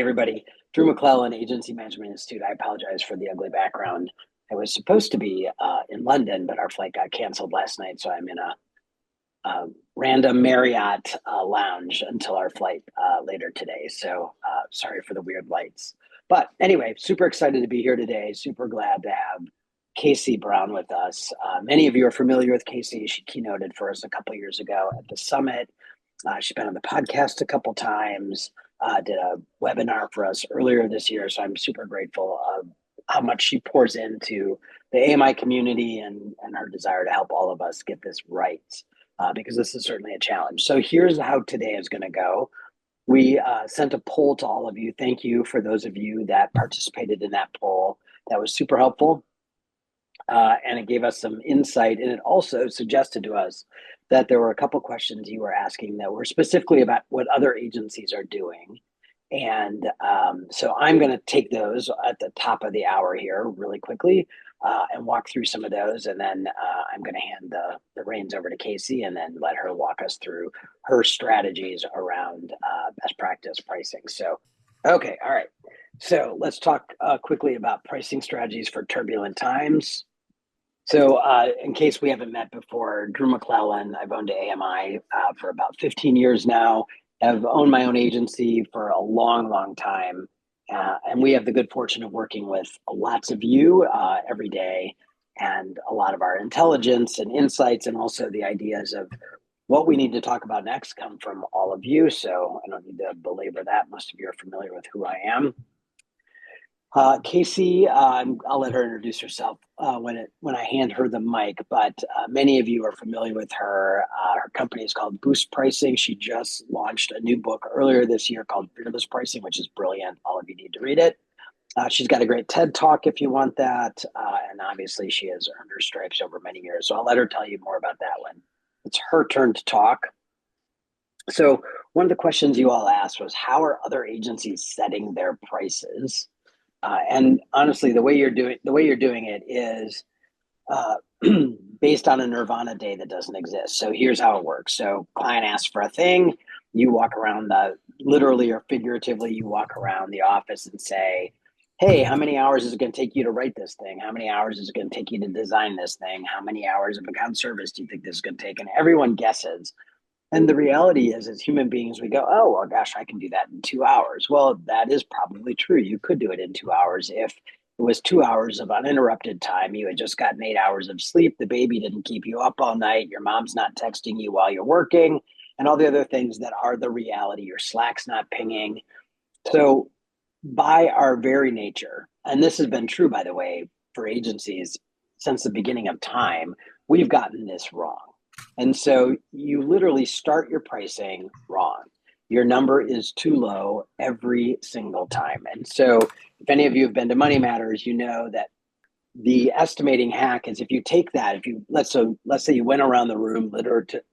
everybody. Drew McClellan, Agency Management Institute. I apologize for the ugly background. I was supposed to be in London, but our flight got canceled last night, so I'm in a random Marriott lounge until our flight later today. So sorry for the weird lights. But anyway, super excited to be here today. Super glad to have Casey Brown with us. Many of you are familiar with Casey. She keynoted for us a couple years ago at the summit. She's been on the podcast a couple times, did a webinar for us earlier this year. So I'm super grateful of how much she pours into the AMI community and her desire to help all of us get this right, because this is certainly a challenge. So here's how today is going to go. We sent a poll to all of you. Thank you for those of you that participated in that poll. That was super helpful. And it gave us some insight, and it also suggested to us that there were a couple questions you were asking that were specifically about what other agencies are doing. And so I'm going to take those at the top of the hour here really quickly and walk through some of those. And then I'm going to hand the reins over to Casey and then let her walk us through her strategies around best practice pricing. So, okay, all right. So let's talk quickly about pricing strategies for turbulent times. So in case we haven't met before, Drew McClellan, I've owned AMI for about 15 years now. I've owned my own agency for a long, long time. And we have the good fortune of working with lots of you every day, and a lot of our intelligence and insights, and also the ideas of what we need to talk about next come from all of you. So I don't need to belabor that. Most of you are familiar with who I am. Casey, I'll let her introduce herself when I hand her the mic, but many of you are familiar with her. Her company is called Boost Pricing. She just launched a new book earlier this year called Fearless Pricing, which is brilliant. All of you need to read it. She's got a great TED Talk if you want that, and obviously she has earned her stripes over many years, so I'll let her tell you more about that when it's her turn to talk. So one of the questions you all asked was, how are other agencies setting their prices? And honestly, the way you're doing it is based on a Nirvana day that doesn't exist. So here's how it works. So client asks for a thing, you walk around literally or figuratively, you walk around the office and say, hey, how many hours is it going to take you to write this thing? How many hours is it going to take you to design this thing? How many hours of account service do you think this is going to take? And everyone guesses. And the reality is, as human beings, we go, oh, well, gosh, I can do that in 2 hours. Well, that is probably true. You could do it in 2 hours if it was 2 hours of uninterrupted time. You had just gotten 8 hours of sleep. The baby didn't keep you up all night. Your mom's not texting you while you're working, and all the other things that are the reality. Your Slack's not pinging. So by our very nature, and this has been true, by the way, for agencies since the beginning of time, we've gotten this wrong. And so you literally start your pricing wrong. Your number is too low every single time. And so if any of you have been to Money Matters, you know that the estimating hack is, if you take that, let's say you went around the room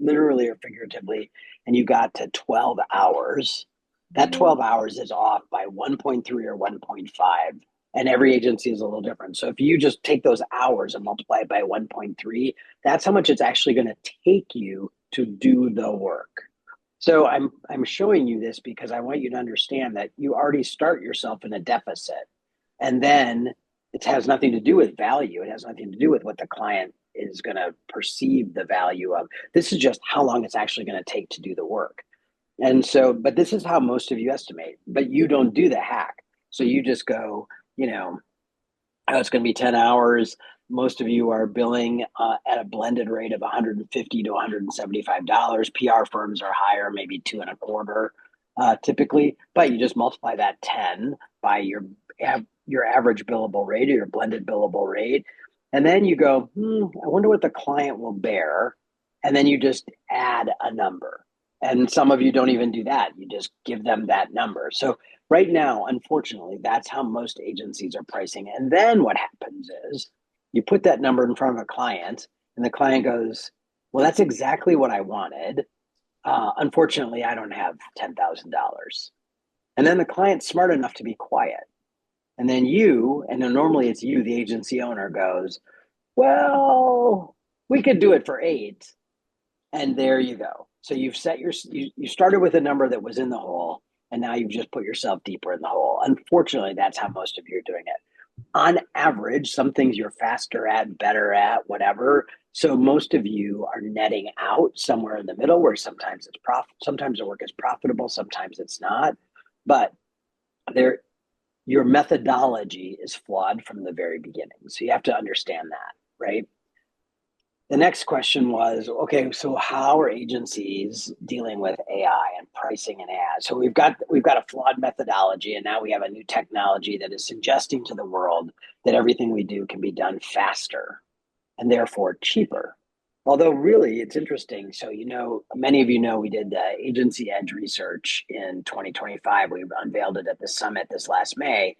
literally or figuratively, and you got to 12 hours, that 12 hours is off by 1.3 or 1.5. And every agency is a little different. So if you just take those hours and multiply it by 1.3, that's how much it's actually going to take you to do the work. So I'm showing you this because I want you to understand that you already start yourself in a deficit. And then it has nothing to do with value. It has nothing to do with what the client is going to perceive the value of. This is just how long it's actually going to take to do the work. And so, but this is how most of you estimate, but you don't do the hack. So you just go, oh, it's going to be 10 hours. Most of you are billing at a blended rate of $150 to $175. PR firms are higher, maybe 2.25 typically, but you just multiply that 10 by your average billable rate or your blended billable rate. And then you go, I wonder what the client will bear. And then you just add a number. And some of you don't even do that. You just give them that number. So right now, unfortunately, that's how most agencies are pricing. And then what happens is you put that number in front of a client, and the client goes, well, that's exactly what I wanted. Unfortunately, I don't have $10,000. And then the client's smart enough to be quiet. And then and then normally it's you, the agency owner, goes, well, we could do it for 8. And there you go. So you started with a number that was in the hole. and now you've just put yourself deeper in the hole. Unfortunately, that's how most of you are doing it. On average, some things you're faster at, better at, whatever. So most of you are netting out somewhere in the middle where sometimes it's sometimes the work is profitable, sometimes it's not. But there your methodology is flawed from the very beginning. So you have to understand that, right? The next question was, okay, so how are agencies dealing with AI and pricing and ads? So we've got a flawed methodology, and now we have a new technology that is suggesting to the world that everything we do can be done faster and therefore cheaper. Although really it's interesting. So, many of you know we did the agency edge research in 2025. We unveiled it at the summit this last May.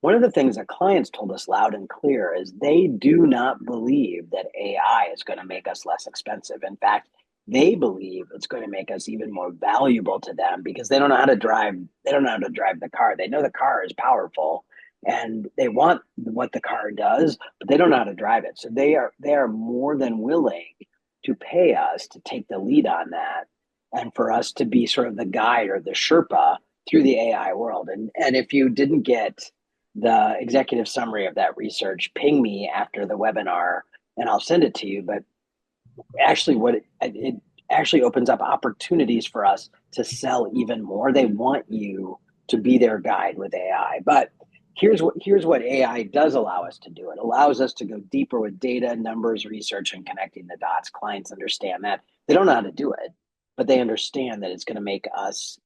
One of the things that clients told us loud and clear is they do not believe that AI is going to make us less expensive. In fact, they believe it's going to make us even more valuable to them because they don't know how to drive. They don't know how to drive the car. They know the car is powerful and they want what the car does, but they don't know how to drive it. So they are more than willing to pay us to take the lead on that and for us to be sort of the guide or the Sherpa through the AI world. And if you didn't get the executive summary of that research, ping me after the webinar and I'll send it to you. But actually, it actually opens up opportunities for us to sell even more. They want you to be their guide with AI. But here's what AI does allow us to do. It allows us to go deeper with data, numbers, research, and connecting the dots. Clients understand that. They don't know how to do it, but they understand that it's going to make us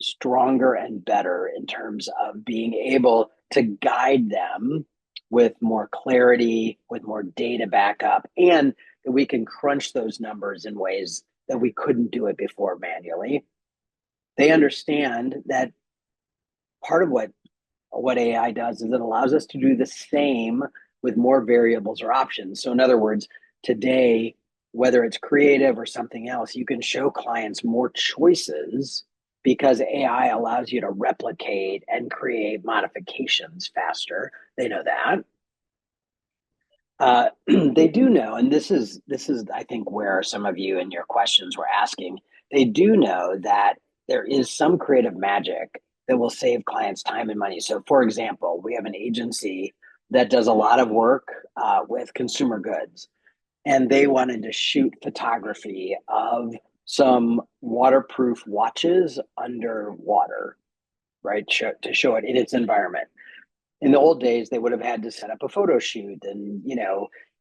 stronger and better in terms of being able to guide them with more clarity, with more data backup, and that we can crunch those numbers in ways that we couldn't do it before manually. They understand that part of what AI does is it allows us to do the same with more variables or options. So in other words, today, whether it's creative or something else, you can show clients more choices because AI allows you to replicate and create modifications faster. They know that. They do know, and this is I think where some of you in your questions were asking. They do know that there is some creative magic that will save clients time and money. So, for example, we have an agency that does a lot of work with consumer goods, and they wanted to shoot photography of some waterproof watches underwater, right? To show it in its environment. In the old days, they would have had to set up a photo shoot and,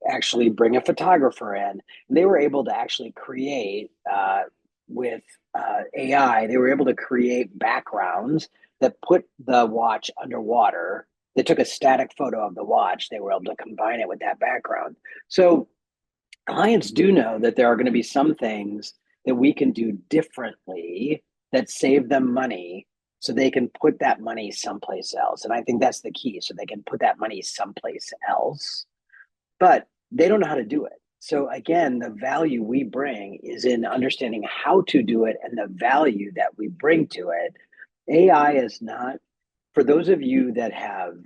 actually bring a photographer in. They were able to actually create with AI, they were able to create backgrounds that put the watch underwater. They took a static photo of the watch. They were able to combine it with that background. So clients do know that there are going to be some things that we can do differently that save them money so they can put that money someplace else. And I think that's the key. So they can put that money someplace else, but they don't know how to do it. So again, the value we bring is in understanding how to do it and the value that we bring to it. AI is not, for those of you that have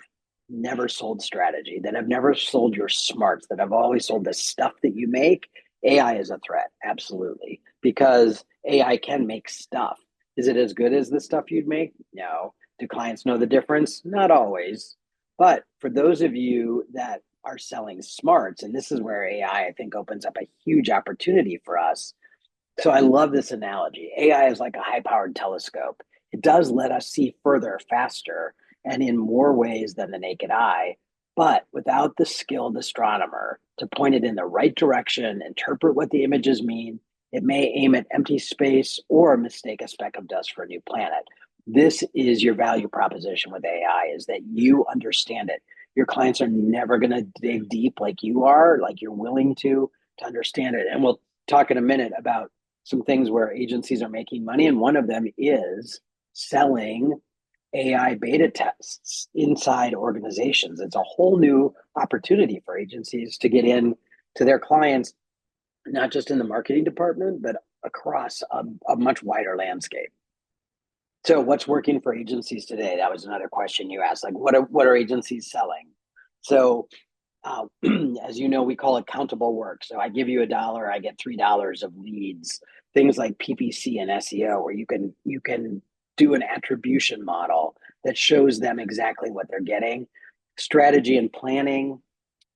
never sold strategy, that have never sold your smarts, that have always sold the stuff that you make, AI is a threat, absolutely, because AI can make stuff. Is it as good as the stuff you'd make? No. Do clients know the difference? Not always. But for those of you that are selling smarts, and this is where AI, I think, opens up a huge opportunity for us. So I love this analogy. AI is like a high powered telescope. It does let us see further, faster, and in more ways than the naked eye. But without the skilled astronomer to point it in the right direction, interpret what the images mean, it may aim at empty space or mistake a speck of dust for a new planet. This is your value proposition with AI, is that you understand it. Your clients are never going to dig deep like you are, like you're willing to understand it. And we'll talk in a minute about some things where agencies are making money. And one of them is selling AI beta tests inside organizations. It's a whole new opportunity for agencies to get in to their clients, not just in the marketing department, but across a much wider landscape. So what's working for agencies today? That was another question you asked. Like, what are agencies selling? So as you know, we call it countable work. So I give you $1, I get $3 of leads. Things like PPC and SEO, where you can do an attribution model that shows them exactly what they're getting. Strategy and planning,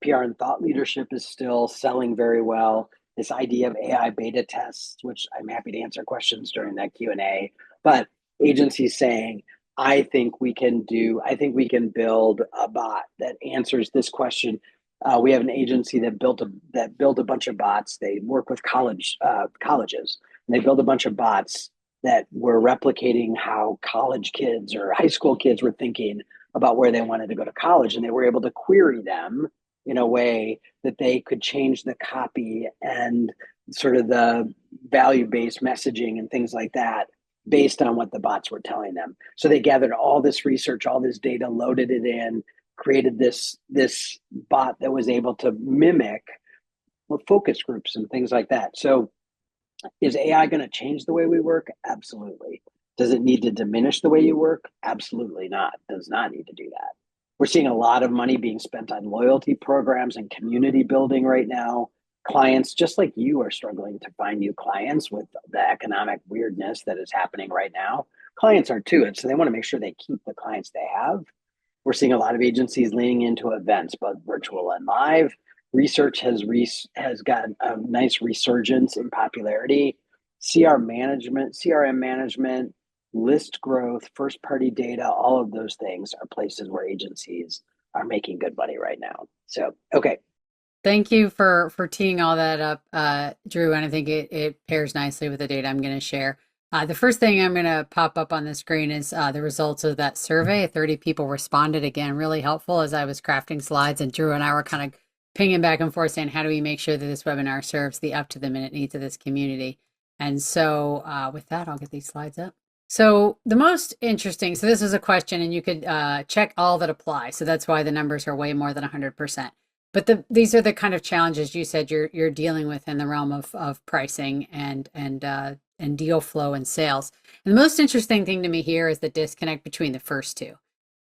PR and thought leadership is still selling very well. This idea of AI beta tests, which I'm happy to answer questions during that Q&A, but agencies saying, I think we can build a bot that answers this question. We have an agency that built a bunch of bots. They work with colleges, and they built a bunch of bots that were replicating how college kids or high school kids were thinking about where they wanted to go to college, and they were able to query them in a way that they could change the copy and sort of the value-based messaging and things like that based on what the bots were telling them. So they gathered all this research, all this data, loaded it in, created this bot that was able to mimic focus groups and things like that. So is AI going to change the way we work? Absolutely. Does it need to diminish the way you work? Absolutely not. Does not need to do that. We're seeing a lot of money being spent on loyalty programs and community building right now. Clients, just like you, are struggling to find new clients with the economic weirdness that is happening right now. Clients are too, and so they want to make sure they keep the clients they have. We're seeing a lot of agencies leaning into events, both virtual and live. Research has got a nice resurgence in popularity. CRM management, list growth, first party data, all of those things are places where agencies are making good money right now. So, okay. Thank you for teeing all that up, Drew, and I think it pairs nicely with the data I'm going to share. The first thing I'm going to pop up on the screen is the results of that survey. 30 people responded. Again, really helpful as I was crafting slides, and Drew and I were kind of pinging back and forth saying, how do we make sure that this webinar serves the up-to-the-minute needs of this community? And so with that, I'll get these slides up. So the most interesting, so this is a question, and you could check all that apply. So that's why the numbers are way more than 100%. But these are the kind of challenges you said you're dealing with in the realm of pricing and deal flow and sales. And the most interesting thing to me here is the disconnect between the first two.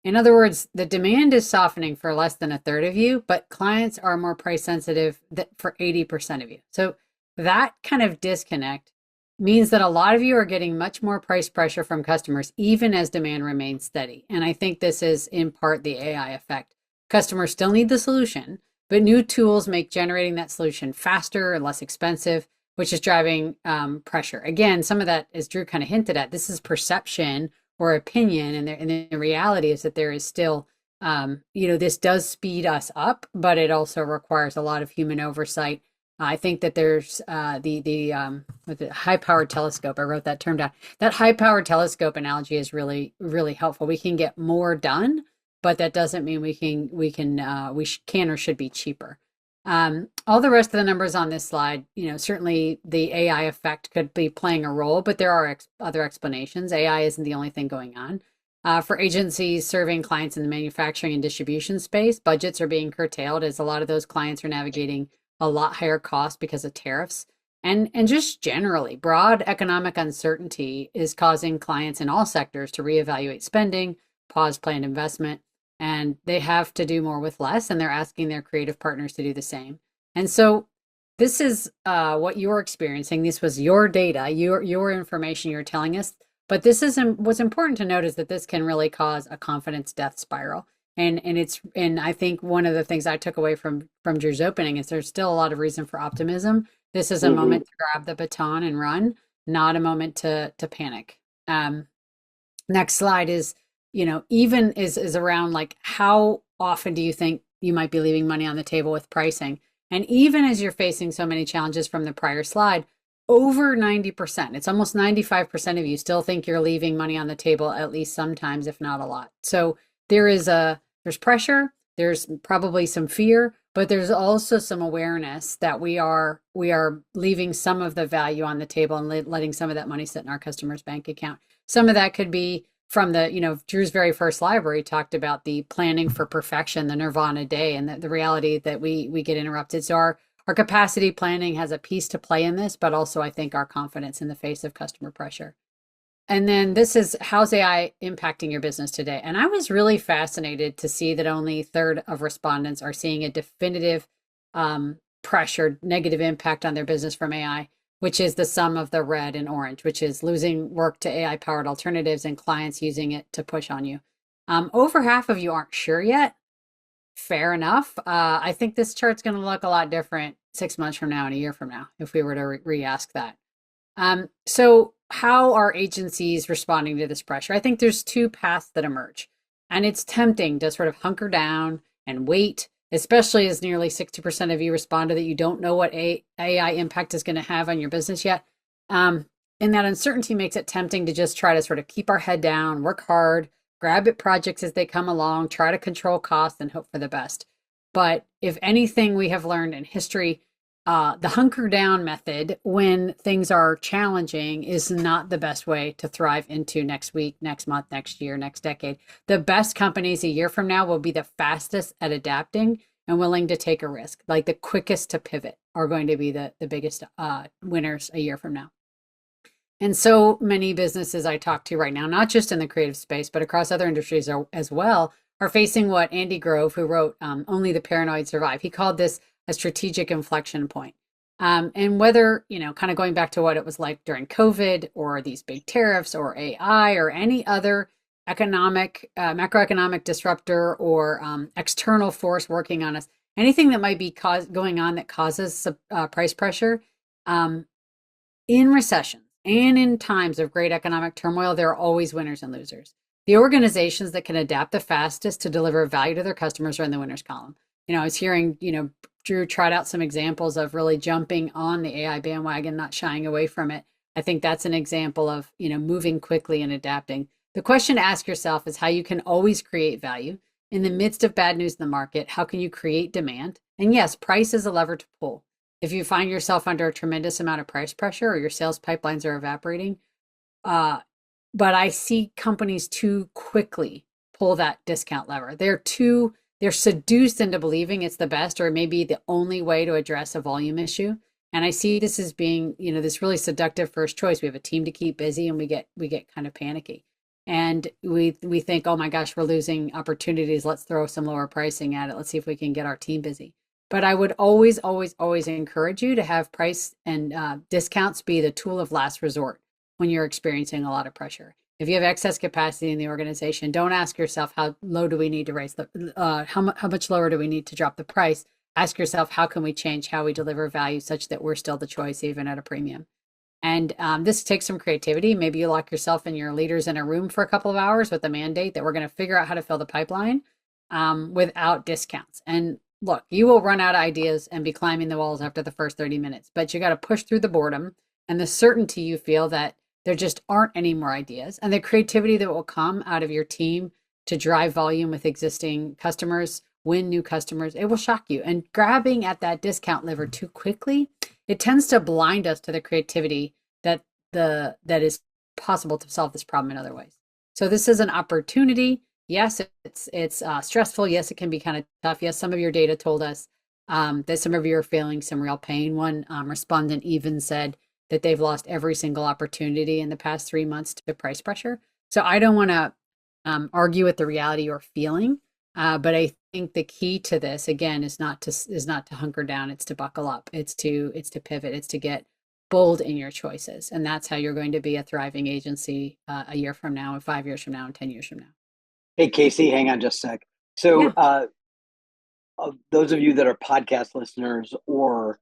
In other words, the demand is softening for less than a third of you, but clients are more price sensitive for 80% of you. So that kind of disconnect means that a lot of you are getting much more price pressure from customers, even as demand remains steady. And I think this is in part the AI effect. Customers still need the solution, but new tools make generating that solution faster and less expensive, which is driving pressure. Again, some of that, as Drew kind of hinted at, this is perception or opinion, and the reality is that there is still, this does speed us up, but it also requires a lot of human oversight. I think that there's with the high-powered telescope. I wrote that term down. That high-powered telescope analogy is really, really helpful. We can get more done, but that doesn't mean we can or should be cheaper. All the rest of the numbers on this slide, certainly the AI effect could be playing a role, but there are other explanations. AI isn't the only thing going on. For agencies serving clients in the manufacturing and distribution space, budgets are being curtailed as a lot of those clients are navigating a lot higher costs because of tariffs. And just generally, broad economic uncertainty is causing clients in all sectors to reevaluate spending, pause planned investment, and they have to do more with less, and they're asking their creative partners to do the same. And so this is what you're experiencing. This was your data, your information you're telling us. But this is what's important to note is that this can really cause a confidence death spiral. And I think one of the things I took away from Drew's opening is there's still a lot of reason for optimism. This is a moment to grab the baton and run, not a moment to panic. Next slide is, even is around like, how often do you think you might be leaving money on the table with pricing? And even as you're facing so many challenges from the prior slide, over 90%, it's almost 95% of you still think you're leaving money on the table at least sometimes, if not a lot. So there's pressure, there's probably some fear, but there's also some awareness that we are leaving some of the value on the table and letting some of that money sit in our customer's bank account. Some of that could be from Drew's very first library talked about the planning for perfection, the nirvana day, and the reality that we get interrupted. So our capacity planning has a piece to play in this, but also I think our confidence in the face of customer pressure. And then this is, how's AI impacting your business today? And I was really fascinated to see that only a third of respondents are seeing a definitive pressure, negative impact on their business from AI. which is the sum of the red and orange, which is losing work to AI powered alternatives and clients using it to push on you. Over half of you aren't sure yet. Fair enough. I think this chart's going to look a lot different 6 months from now and a year from now if we were to re-ask that. So how are agencies responding to this pressure? I think there's two paths that emerge, and it's tempting to sort of hunker down and wait, especially as nearly 60% of you responded that you don't know what AI impact is going to have on your business yet. And that uncertainty makes it tempting to just try to sort of keep our head down, work hard, grab at projects as they come along, try to control costs and hope for the best. But if anything we have learned in history, the hunker down method when things are challenging is not the best way to thrive into next week, next month, next year, next decade. The best companies a year from now will be the fastest at adapting and willing to take a risk. Like the quickest to pivot are going to be the biggest winners a year from now. And so many businesses I talk to right now, not just in the creative space, but across other industries as well, are facing what Andy Grove, who wrote Only the Paranoid Survive, he called this a strategic inflection point. And whether, kind of going back to what it was like during COVID or these big tariffs or AI or any other macroeconomic disruptor or external force working on us, anything that might be going on that causes price pressure, in recessions and in times of great economic turmoil, there are always winners and losers. The organizations that can adapt the fastest to deliver value to their customers are in the winners column. I was hearing, Drew tried out some examples of really jumping on the AI bandwagon, not shying away from it. I think that's an example of, moving quickly and adapting. The question to ask yourself is how you can always create value. In the midst of bad news in the market, how can you create demand? And yes, price is a lever to pull. If you find yourself under a tremendous amount of price pressure or your sales pipelines are evaporating, but I see companies too quickly pull that discount lever. They're seduced into believing it's the best or maybe the only way to address a volume issue. And I see this as being, this really seductive first choice. We have a team to keep busy and we get kind of panicky. And we think, oh my gosh, we're losing opportunities. Let's throw some lower pricing at it. Let's see if we can get our team busy. But I would always, always, always encourage you to have price and discounts be the tool of last resort when you're experiencing a lot of pressure. If you have excess capacity in the organization, don't ask yourself how low do we need to raise how much lower do we need to drop the price. Ask yourself, how can we change how we deliver value such that we're still the choice even at a premium? And this takes some creativity. Maybe you lock yourself and your leaders in a room for a couple of hours with a mandate that we're going to figure out how to fill the pipeline without discounts. And look, you will run out of ideas and be climbing the walls after the first 30 minutes, but you got to push through the boredom and the certainty you feel that there just aren't any more ideas, and the creativity that will come out of your team to drive volume with existing customers, win new customers. It will shock you. And grabbing at that discount lever too quickly, it tends to blind us to the creativity that is possible to solve this problem in other ways. So this is an opportunity. Yes, it's stressful. Yes, it can be kind of tough. Yes, some of your data told us that some of you are feeling some real pain. One respondent even said that they've lost every single opportunity in the past 3 months to price pressure. So I don't want to argue with the reality you're feeling, but I think the key to this again is not to hunker down. It's to buckle up. It's to pivot. It's to get bold in your choices, and that's how you're going to be a thriving agency a year from now, and 5 years from now, and 10 years from now. Hey, Casey, hang on just a sec. So those of you that are podcast listeners or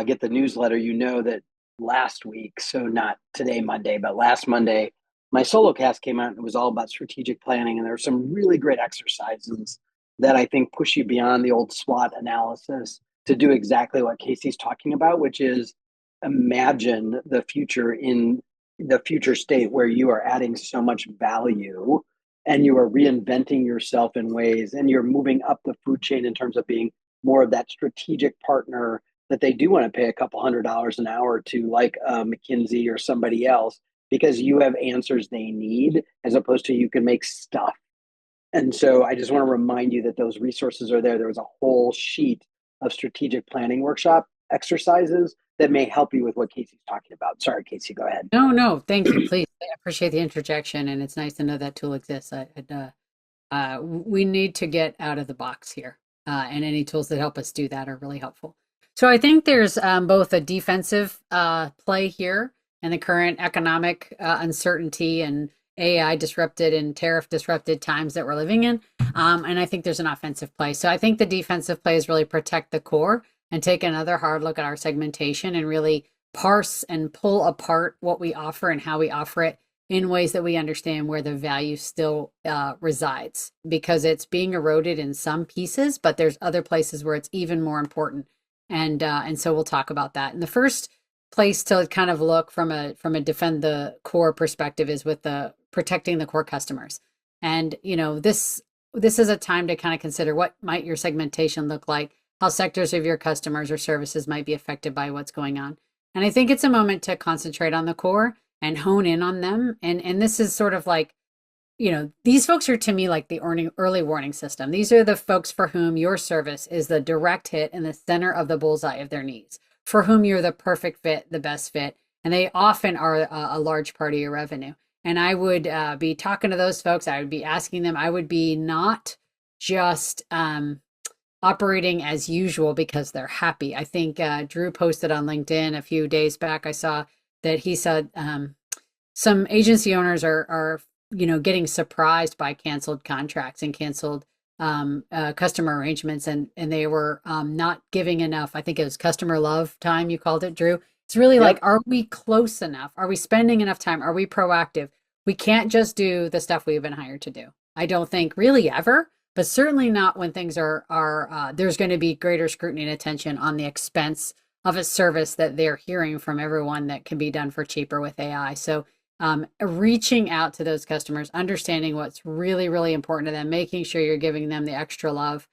get the newsletter, that last week, so not today, Monday, but last Monday, my solo cast came out and it was all about strategic planning. And there were some really great exercises that I think push you beyond the old SWOT analysis to do exactly what Casey's talking about, which is imagine the future in the future state where you are adding so much value and you are reinventing yourself in ways and you're moving up the food chain in terms of being more of that strategic partner that they do want to pay a couple $100 an hour to, like McKinsey or somebody else, because you have answers they need as opposed to you can make stuff. And so I just want to remind you that those resources are there. There was a whole sheet of strategic planning workshop exercises that may help you with what Casey's talking about. Sorry, Casey, go ahead. No, thank you. Please, I appreciate the interjection, and it's nice to know that tool exists. We need to get out of the box here, and any tools that help us do that are really helpful. So I think there's both a defensive play here and the current economic uncertainty and AI disrupted and tariff disrupted times that we're living in. And I think there's an offensive play. So I think the defensive play is really protect the core and take another hard look at our segmentation and really parse and pull apart what we offer and how we offer it in ways that we understand where the value still resides, because it's being eroded in some pieces, but there's other places where it's even more important. And so we'll talk about that. And the first place to kind of look from a defend the core perspective is with the protecting the core customers. And this is a time to kind of consider what might your segmentation look like, how sectors of your customers or services might be affected by what's going on. And I think it's a moment to concentrate on the core and hone in on them. And this is sort of like, these folks are to me like the early warning system. These are the folks for whom your service is the direct hit in the center of the bullseye of their needs, for whom you're the perfect fit, the best fit. And they often are a large part of your revenue. And I would be talking to those folks. I would be asking them, I would be not just operating as usual because they're happy. I think Drew posted on LinkedIn a few days back. I saw that he said some agency owners are getting surprised by canceled contracts and canceled customer arrangements, and they were not giving enough. I think it was customer love time, you called it, Drew. It's really Yep. like, are we close enough? Are we spending enough time? Are we proactive? We can't just do the stuff we've been hired to do. I don't think really ever, but certainly not when things are there's going to be greater scrutiny and attention on the expense of a service that they're hearing from everyone that can be done for cheaper with AI. So reaching out to those customers, understanding what's really, really important to them, making sure you're giving them the extra love.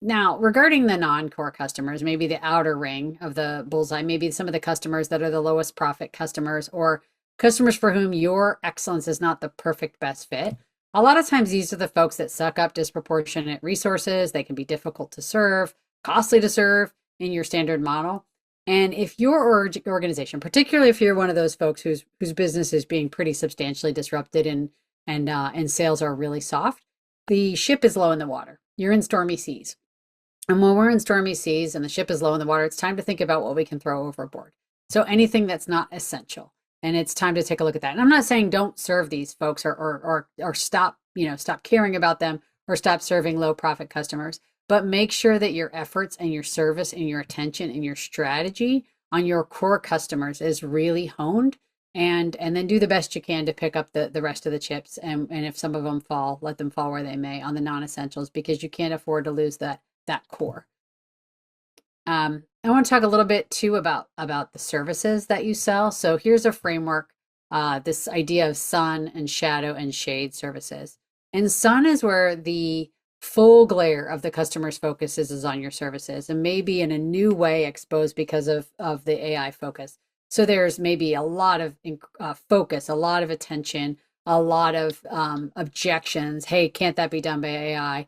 Now, regarding the non-core customers, maybe the outer ring of the bullseye, maybe some of the customers that are the lowest profit customers, or customers for whom your excellence is not the perfect best fit. A lot of times these are the folks that suck up disproportionate resources. They can be difficult to serve, costly to serve in your standard model. And if your organization, particularly if you're one of those folks whose business is being pretty substantially disrupted and sales are really soft, the ship is low in the water. You're in stormy seas. And when we're in stormy seas and the ship is low in the water, it's time to think about what we can throw overboard. So anything that's not essential. And it's time to take a look at that. And I'm not saying don't serve these folks or stop caring about them or stop serving low profit customers. But make sure that your efforts and your service and your attention and your strategy on your core customers is really honed, and then do the best you can to pick up the rest of the chips. And if some of them fall, let them fall where they may on the non-essentials, because you can't afford to lose that core. I want to talk a little bit too about the services that you sell. So here's a framework, this idea of sun and shadow and shade services. And sun is where the full glare of the customer's focus is on your services, and maybe in a new way exposed because of the AI focus. So there's maybe a lot of focus, a lot of attention, a lot of objections. Hey, can't that be done by AI?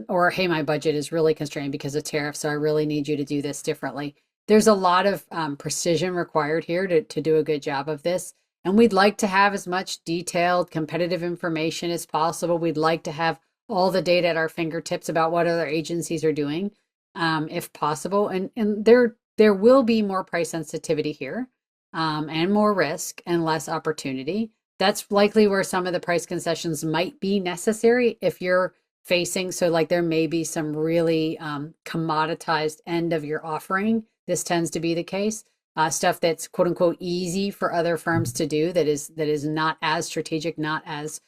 Or, hey, my budget is really constrained because of tariffs, so I really need you to do this differently. There's a lot of precision required here to do a good job of this. And we'd like to have as much detailed competitive information as possible. We'd like to have all the data at our fingertips about what other agencies are doing, if possible. And there will be more price sensitivity here, and more risk and less opportunity. That's likely where some of the price concessions might be necessary if you're facing, so like there may be some really commoditized end of your offering. This tends to be the case. Stuff that's quote unquote easy for other firms to do, that is not as strategic, not as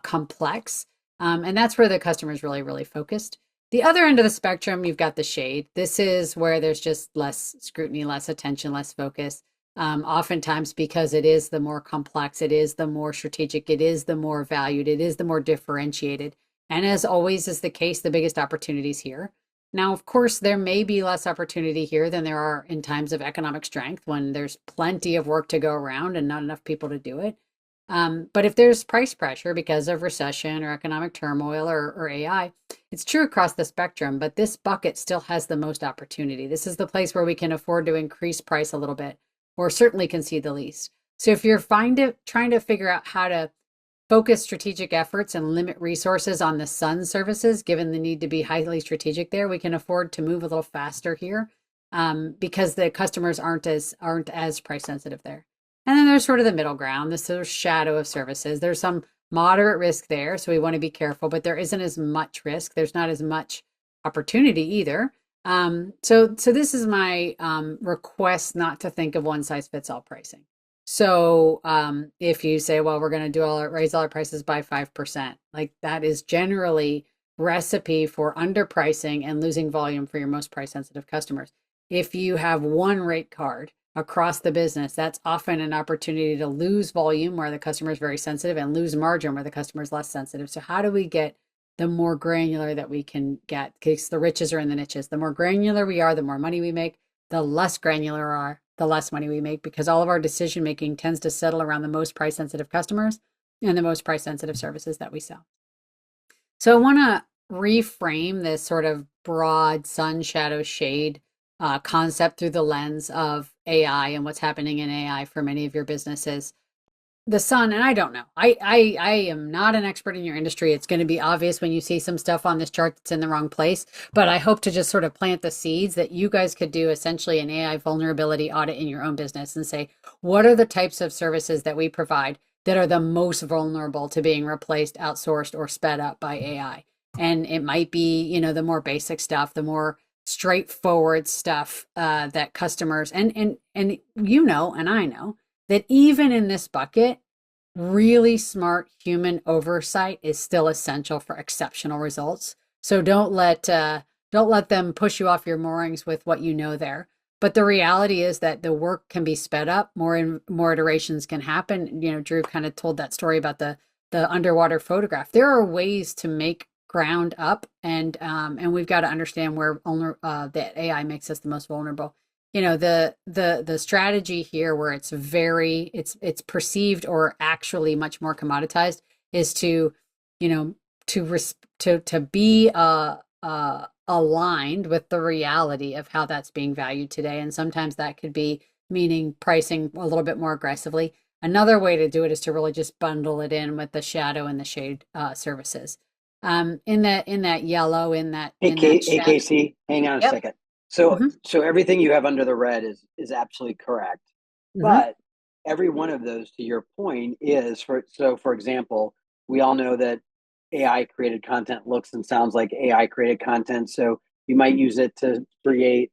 complex. And that's where the customer is really, really focused. The other end of the spectrum, you've got the shade. This is where there's just less scrutiny, less attention, less focus. Oftentimes because it is the more complex, it is the more strategic, it is the more valued, it is the more differentiated. And as always is the case, the biggest opportunities here. Now, of course, there may be less opportunity here than there are in times of economic strength, when there's plenty of work to go around and not enough people to do it. But if there's price pressure because of recession or economic turmoil or AI, it's true across the spectrum, but this bucket still has the most opportunity. This is the place where we can afford to increase price a little bit, or certainly concede the least. So if you're trying to figure out how to focus strategic efforts and limit resources on the sun services, given the need to be highly strategic there, we can afford to move a little faster here. because the customers aren't as price sensitive there. And then there's sort of the middle ground, this sort of shadow of services. There's some moderate risk there, so we want to be careful, but there isn't as much risk. There's not as much opportunity either. So this is my request not to think of one size fits all pricing. So if you say, well, we're going to raise all our prices by 5%, like that is generally recipe for underpricing and losing volume for your most price sensitive customers. If you have one rate card across the business, that's often an opportunity to lose volume where the customer is very sensitive and lose margin where the customer is less sensitive. So how do we get the more granular that we can get? Because the riches are in the niches. The more granular we are, the more money we make. The less granular we are, the less money we make, because all of our decision making tends to settle around the most price sensitive customers and the most price sensitive services that we sell. So I want to reframe this sort of broad sun, shadow, shade concept through the lens of AI and what's happening in AI for many of your businesses. The sun, and I don't know. I am not an expert in your industry. It's going to be obvious when you see some stuff on this chart that's in the wrong place. But I hope to just sort of plant the seeds that you guys could do essentially an AI vulnerability audit in your own business and say, what are the types of services that we provide that are the most vulnerable to being replaced, outsourced, or sped up by AI? And it might be, the more basic stuff, the more straightforward stuff that customers and I know that even in this bucket, really smart human oversight is still essential for exceptional results. So don't let them push you off your moorings with what you know there. But the reality is that the work can be sped up, more iterations can happen. Drew kind of told that story about the underwater photograph. There are ways to make ground up, and we've got to understand where that AI makes us the most vulnerable. The strategy here where it's perceived or actually much more commoditized is to be aligned with the reality of how that's being valued today. And sometimes that could be meaning pricing a little bit more aggressively. Another way to do it is to really just bundle it in with the shadow and the shade services. In that yellow, in that AKC, hang on a Yep. second. So Mm-hmm. so everything you have under the red is absolutely correct. Mm-hmm. But every one of those, to your point, for example, we all know that AI created content looks and sounds like AI created content. So you might use it to create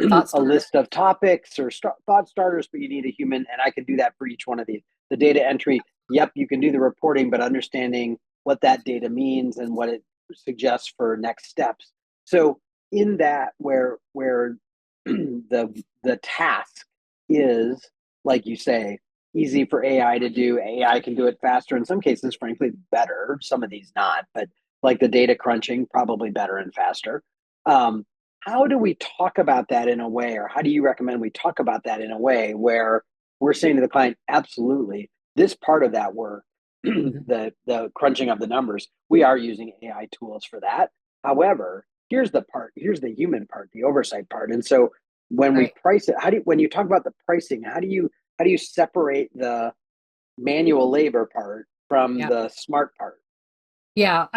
Thought a starter. list of topics or thought starters, but you need a human, and I can do that for each one of these. The data entry, yep, you can do the reporting, but understanding what that data means and what it suggests for next steps. So in that, where the task is, like you say, easy for AI to do, AI can do it faster. In some cases, frankly, better. Some of these not, but like the data crunching, probably better and faster. How do we talk about that in a way, or how do you recommend we talk about that in a way where we're saying to the client, absolutely, this part of that work, Mm-hmm. the crunching of the numbers, we are using AI tools for that. However, here's the human part, the oversight part. And so when we Right. price it, when you talk about the pricing, how do you separate the manual labor part from Yeah. the smart part? Yeah,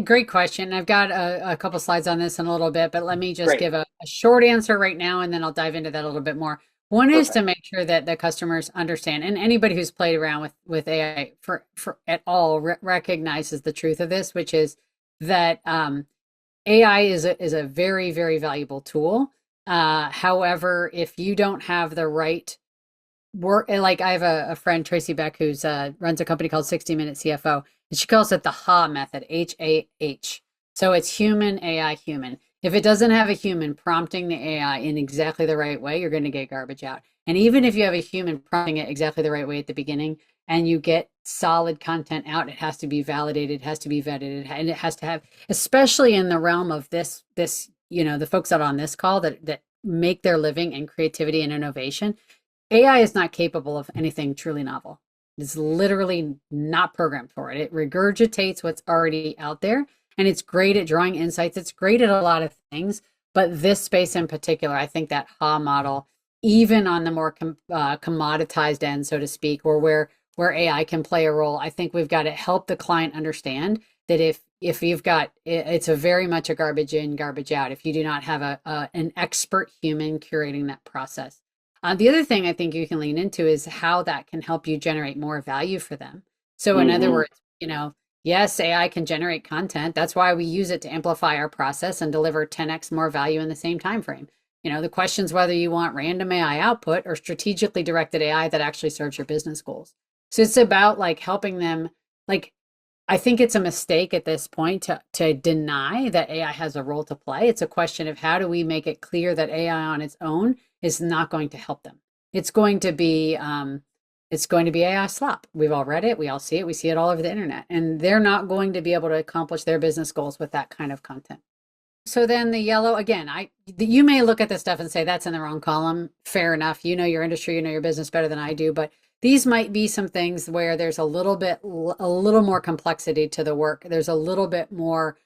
great question. I've got a couple slides on this in a little bit, but let me just Great. give a short answer right now, and then I'll dive into that a little bit more. One is to Perfect. make sure that the customers understand, and anybody who's played around with AI for at all recognizes the truth of this, which is that AI is a very, very valuable tool. However, if you don't have the right work, like I have a friend, Tracy Beck, who's runs a company called 60 Minute CFO, and she calls it the HA method, HAH. So it's human, AI, human. If it doesn't have a human prompting the AI in exactly the right way, you're going to get garbage out. And even if you have a human prompting it exactly the right way at the beginning and you get solid content out, it has to be validated, it has to be vetted, and it has to have, especially in the realm of the folks out on this call that make their living in creativity and innovation. AI is not capable of anything truly novel. It's literally not programmed for it. It regurgitates what's already out there, and it's great at drawing insights. It's great at a lot of things, but this space in particular, I think that HA model, even on the more commoditized end, so to speak, or where AI can play a role, I think we've got to help the client understand that if you've got, it's a very much a garbage in, garbage out if you do not have an expert human curating that process. The other thing I think you can lean into is how that can help you generate more value for them. So in other Hmm. words, yes, AI can generate content. That's why we use it to amplify our process and deliver 10x more value in the same time frame. The question's whether you want random AI output or strategically directed AI that actually serves your business goals. So it's about like helping them, like, I think it's a mistake at this point to deny that AI has a role to play. It's a question of how do we make it clear that AI on its own is not going to help them. It's going to be AI slop. We've all read it, we all see it, we see it all over the internet, and they're not going to be able to accomplish their business goals with that kind of content. So then the yellow, again, you may look at this stuff and say that's in the wrong column. Fair enough. You know your industry, you know your business better than I do, but these might be some things where there's a little more complexity to the work. There's a little bit more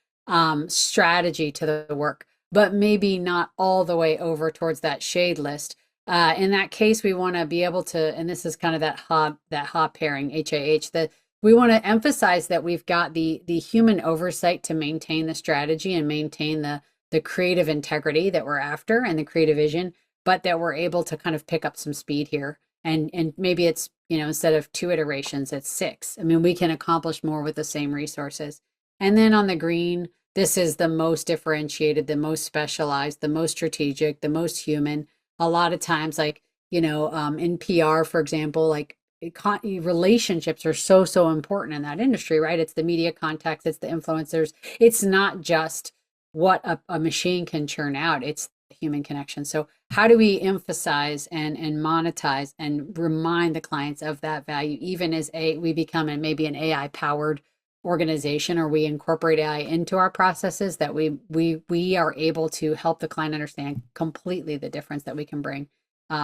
strategy to the work, but maybe not all the way over towards that shade list. In that case, we want to be able to, and this is kind of that HA pairing, HAH, that we want to emphasize that we've got the human oversight to maintain the strategy and maintain the creative integrity that we're after and the creative vision, but that we're able to kind of pick up some speed here. And maybe it's, instead of 2 iterations, it's 6. I mean, we can accomplish more with the same resources. And then on the green, this is the most differentiated, the most specialized, the most strategic, the most human. A lot of times, like, in PR, for example, like, relationships are so important in that industry, right? It's the media contacts, it's the influencers. It's not just what a machine can churn out, it's the human connection. So how do we emphasize and monetize and remind the clients of that value, even as we become maybe an AI powered organization, or we incorporate AI into our processes, that we are able to help the client understand completely the difference that we can bring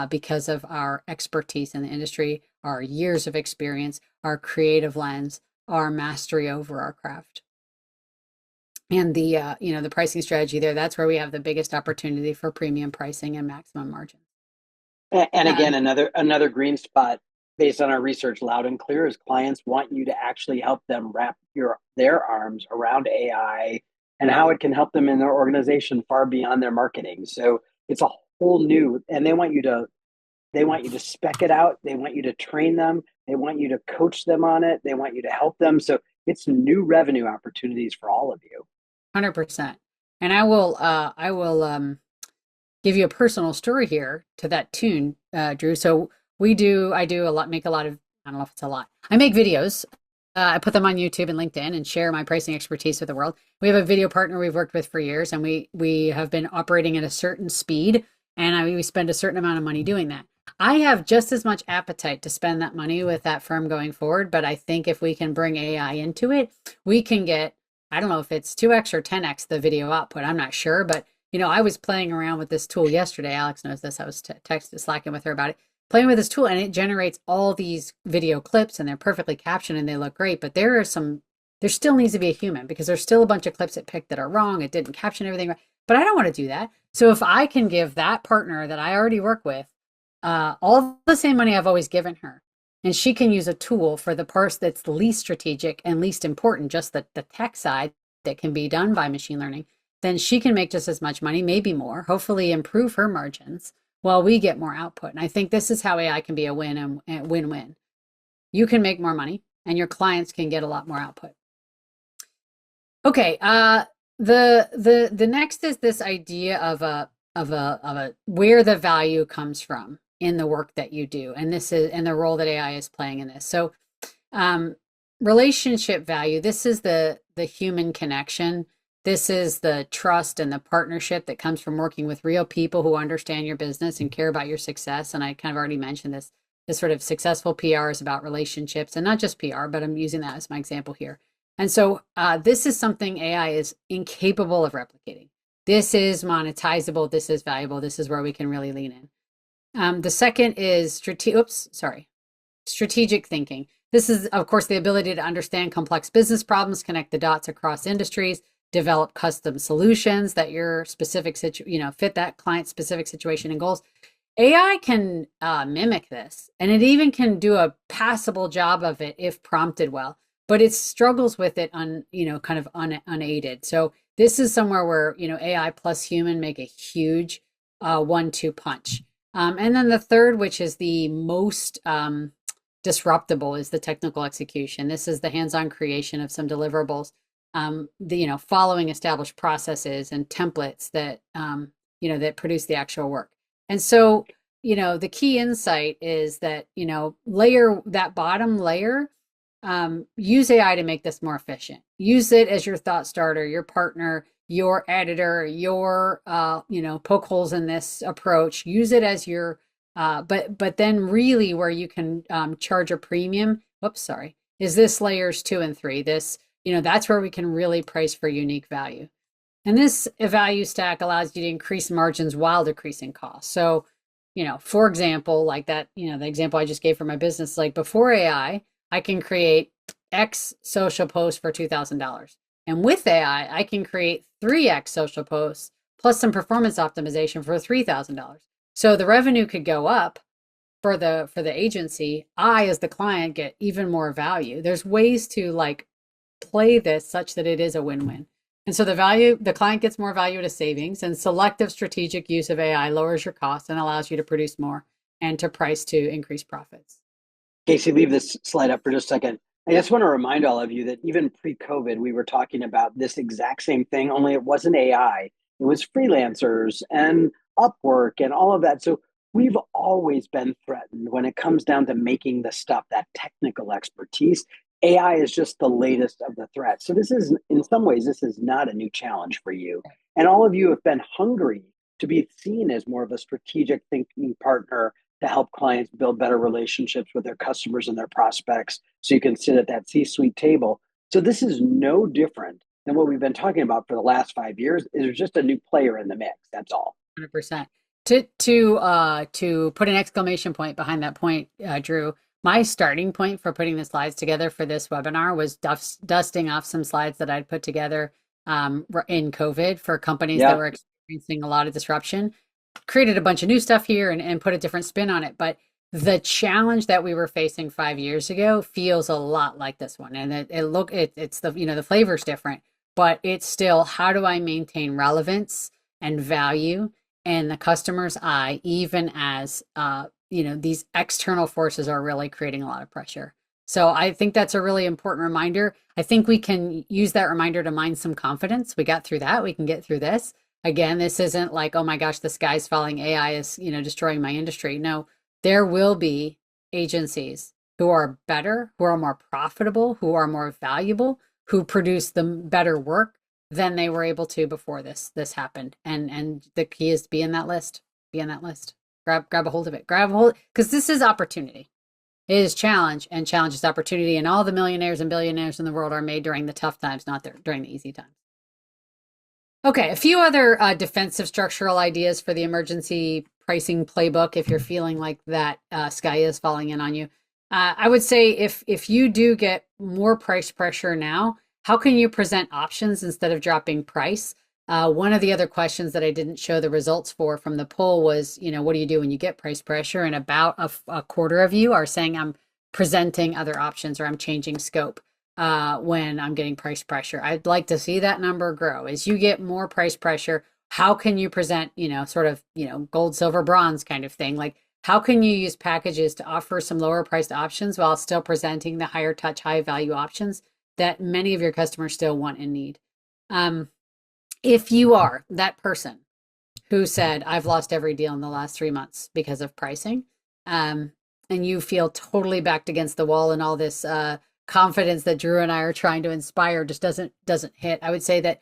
because of our expertise in the industry, our years of experience, our creative lens, our mastery over our craft. And the pricing strategy there, that's where we have the biggest opportunity for premium pricing and maximum margin. And again, another green spot based on our research, loud and clear, is clients want you to actually help them wrap their arms around AI and how it can help them in their organization far beyond their marketing. So it's a whole new, and they want you to spec it out. They want you to train them. They want you to coach them on it. They want you to help them. So it's new revenue opportunities for all of you. 100%. And I will give you a personal story here to that tune, Drew. So I do a lot, make a lot of, I don't know if it's a lot. I make videos. I put them on YouTube and LinkedIn and share my pricing expertise with the world. We have a video partner we've worked with for years, and we have been operating at a certain speed, and we spend a certain amount of money doing that. I have just as much appetite to spend that money with that firm going forward, but I think if we can bring AI into it, we can get, I don't know if it's 2x or 10x the video output. I'm not sure, but I was playing around with this tool yesterday. Alex knows this. I was slacking with her about it, playing with this tool, and it generates all these video clips, and they're perfectly captioned and they look great. But there still needs to be a human, because there's still a bunch of clips it picked that are wrong. It didn't caption everything right. But I don't want to do that. So if I can give that partner that I already work with all the same money I've always given her, and she can use a tool for the parts that's the least strategic and least important, just the tech side that can be done by machine learning, then she can make just as much money, maybe more, hopefully improve her margins while we get more output. And I think this is how AI can be a win-win. You can make more money and your clients can get a lot more output. Okay, the next is this idea of a where the value comes from in the work that you do, and the role that AI is playing in this. So relationship value, this is the human connection. This is the trust and the partnership that comes from working with real people who understand your business and care about your success. And I kind of already mentioned this sort of successful PR is about relationships, and not just PR, but I'm using that as my example here. And so this is something AI is incapable of replicating. This is monetizable. This is valuable. This is where we can really lean in. The second is strategic thinking. This is, of course, the ability to understand complex business problems, connect the dots across industries, develop custom solutions that your specific fit that client's specific situation and goals. AI can mimic this, and it even can do a passable job of it if prompted well. but it struggles with it kind of unaided. So this is somewhere where, AI plus human make a huge 1-2 punch. And then the third, which is the most disruptible, is the technical execution. This is the hands-on creation of some deliverables, following established processes and templates that, that produce the actual work. And so, the key insight is that, layer that bottom layer, use AI to make this more efficient. Use it as your thought starter, your partner, your editor, your, poke holes in this approach. Use it as your, but then really where you can charge a premium. Whoops, sorry. Is this layers 2 and 3? This, that's where we can really price for unique value. And this value stack allows you to increase margins while decreasing costs. So, for example, like that, the example I just gave for my business, like before AI, I can create X social posts for $2,000. And with AI, I can create 3X social posts plus some performance optimization for $3,000. So the revenue could go up for the agency. I, as the client, get even more value. There's ways to like play this such that it is a win-win. And so the client gets more value at a savings, and selective strategic use of AI lowers your costs and allows you to produce more and to price to increase profits. Casey, leave this slide up for just a second. I just want to remind all of you that even pre-COVID, we were talking about this exact same thing, only it wasn't AI. It was freelancers and Upwork and all of that. So we've always been threatened when it comes down to making the stuff, that technical expertise. AI is just the latest of the threats. So this is, in some ways, this is not a new challenge for you. And all of you have been hungry to be seen as more of a strategic thinking partner to help clients build better relationships with their customers and their prospects so you can sit at that C-suite table. So this is no different than what we've been talking about for the last 5 years. There's just a new player in the mix. That's all. 100%. To put an exclamation point behind that point, Drew, my starting point for putting the slides together for this webinar was dusting off some slides that I'd put together in COVID for companies that were experiencing a lot of disruption. Created a bunch of new stuff here and put a different spin on it. But the challenge that we were facing 5 years ago feels a lot like this one. And it's the, the flavor's different, but it's still, how do I maintain relevance and value in the customer's eye, even as, these external forces are really creating a lot of pressure. So I think that's a really important reminder. I think we can use that reminder to mine some confidence. We got through that. We can get through this. Again, this isn't like, oh my gosh, the sky's falling, AI is, destroying my industry. No, there will be agencies who are better, who are more profitable, who are more valuable, who produce the better work than they were able to before this happened. And the key is to be in that list. Be in that list. Grab a hold of it. Grab a hold, because this is opportunity. It is challenge, and challenge is opportunity. And all the millionaires and billionaires in the world are made during the tough times, not during the easy times. Okay, a few other defensive structural ideas for the emergency pricing playbook if you're feeling like that sky is falling in on you. I would say if you do get more price pressure now, how can you present options instead of dropping price? One of the other questions that I didn't show the results for from the poll was, what do you do when you get price pressure? And about a quarter of you are saying I'm presenting other options or I'm changing scope. When I'm getting price pressure. I'd like to see that number grow. As you get more price pressure, how can you present, sort of, gold, silver, bronze kind of thing? Like, how can you use packages to offer some lower priced options while still presenting the higher touch, high value options that many of your customers still want and need? If you are that person who said, I've lost every deal in the last 3 months because of pricing, and you feel totally backed against the wall and all this, confidence that Drew and I are trying to inspire just doesn't hit. I would say that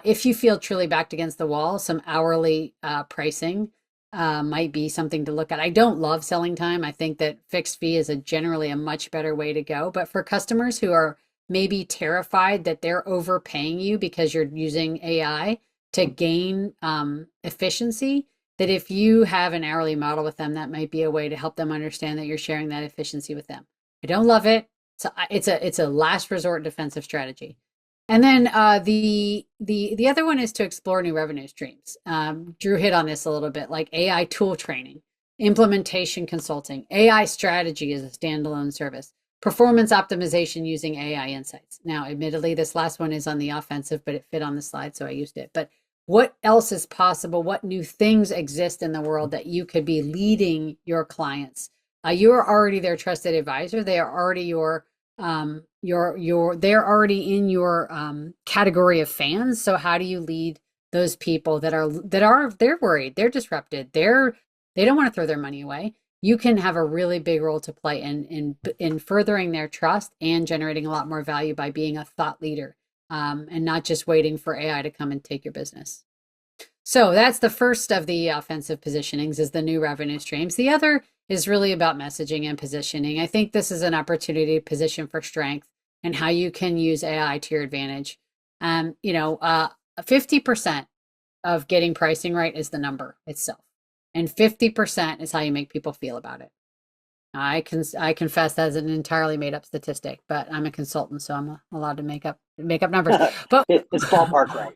if you feel truly backed against the wall, some hourly pricing might be something to look at. I don't love selling time. I think that fixed fee is generally a much better way to go. But for customers who are maybe terrified that they're overpaying you because you're using AI to gain efficiency, that if you have an hourly model with them, that might be a way to help them understand that you're sharing that efficiency with them. I don't love it. So it's a last resort defensive strategy. And then the other one is to explore new revenue streams. Drew hit on this a little bit, like AI tool training, implementation consulting, AI strategy as a standalone service, performance optimization using AI insights. Now, admittedly, this last one is on the offensive, but it fit on the slide, so I used it. But what else is possible? What new things exist in the world that you could be leading your clients? You're already their trusted advisor. They are already they're already in your category of fans. So how do you lead those people they're worried, they're disrupted, they don't want to throw their money away? You can have a really big role to play in furthering their trust and generating a lot more value by being a thought leader, and not just waiting for AI to come and take your business. So that's the first of the offensive positionings, is the new revenue streams. The other is really about messaging and positioning. I think this is an opportunity to position for strength and how you can use AI to your advantage. 50% of getting pricing right is the number itself, and 50% is how you make people feel about it. I confess that's an entirely made up statistic, but I'm a consultant, so I'm allowed to make up numbers. But It's ballpark right.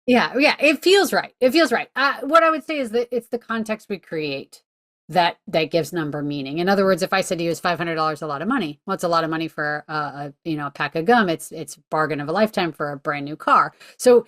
yeah, it feels right. It feels right. What I would say is that it's the context we create that gives number meaning. In other words, if I said to you, is $500 a lot of money? Well, it's a lot of money for a pack of gum. It's bargain of a lifetime for a brand new car. So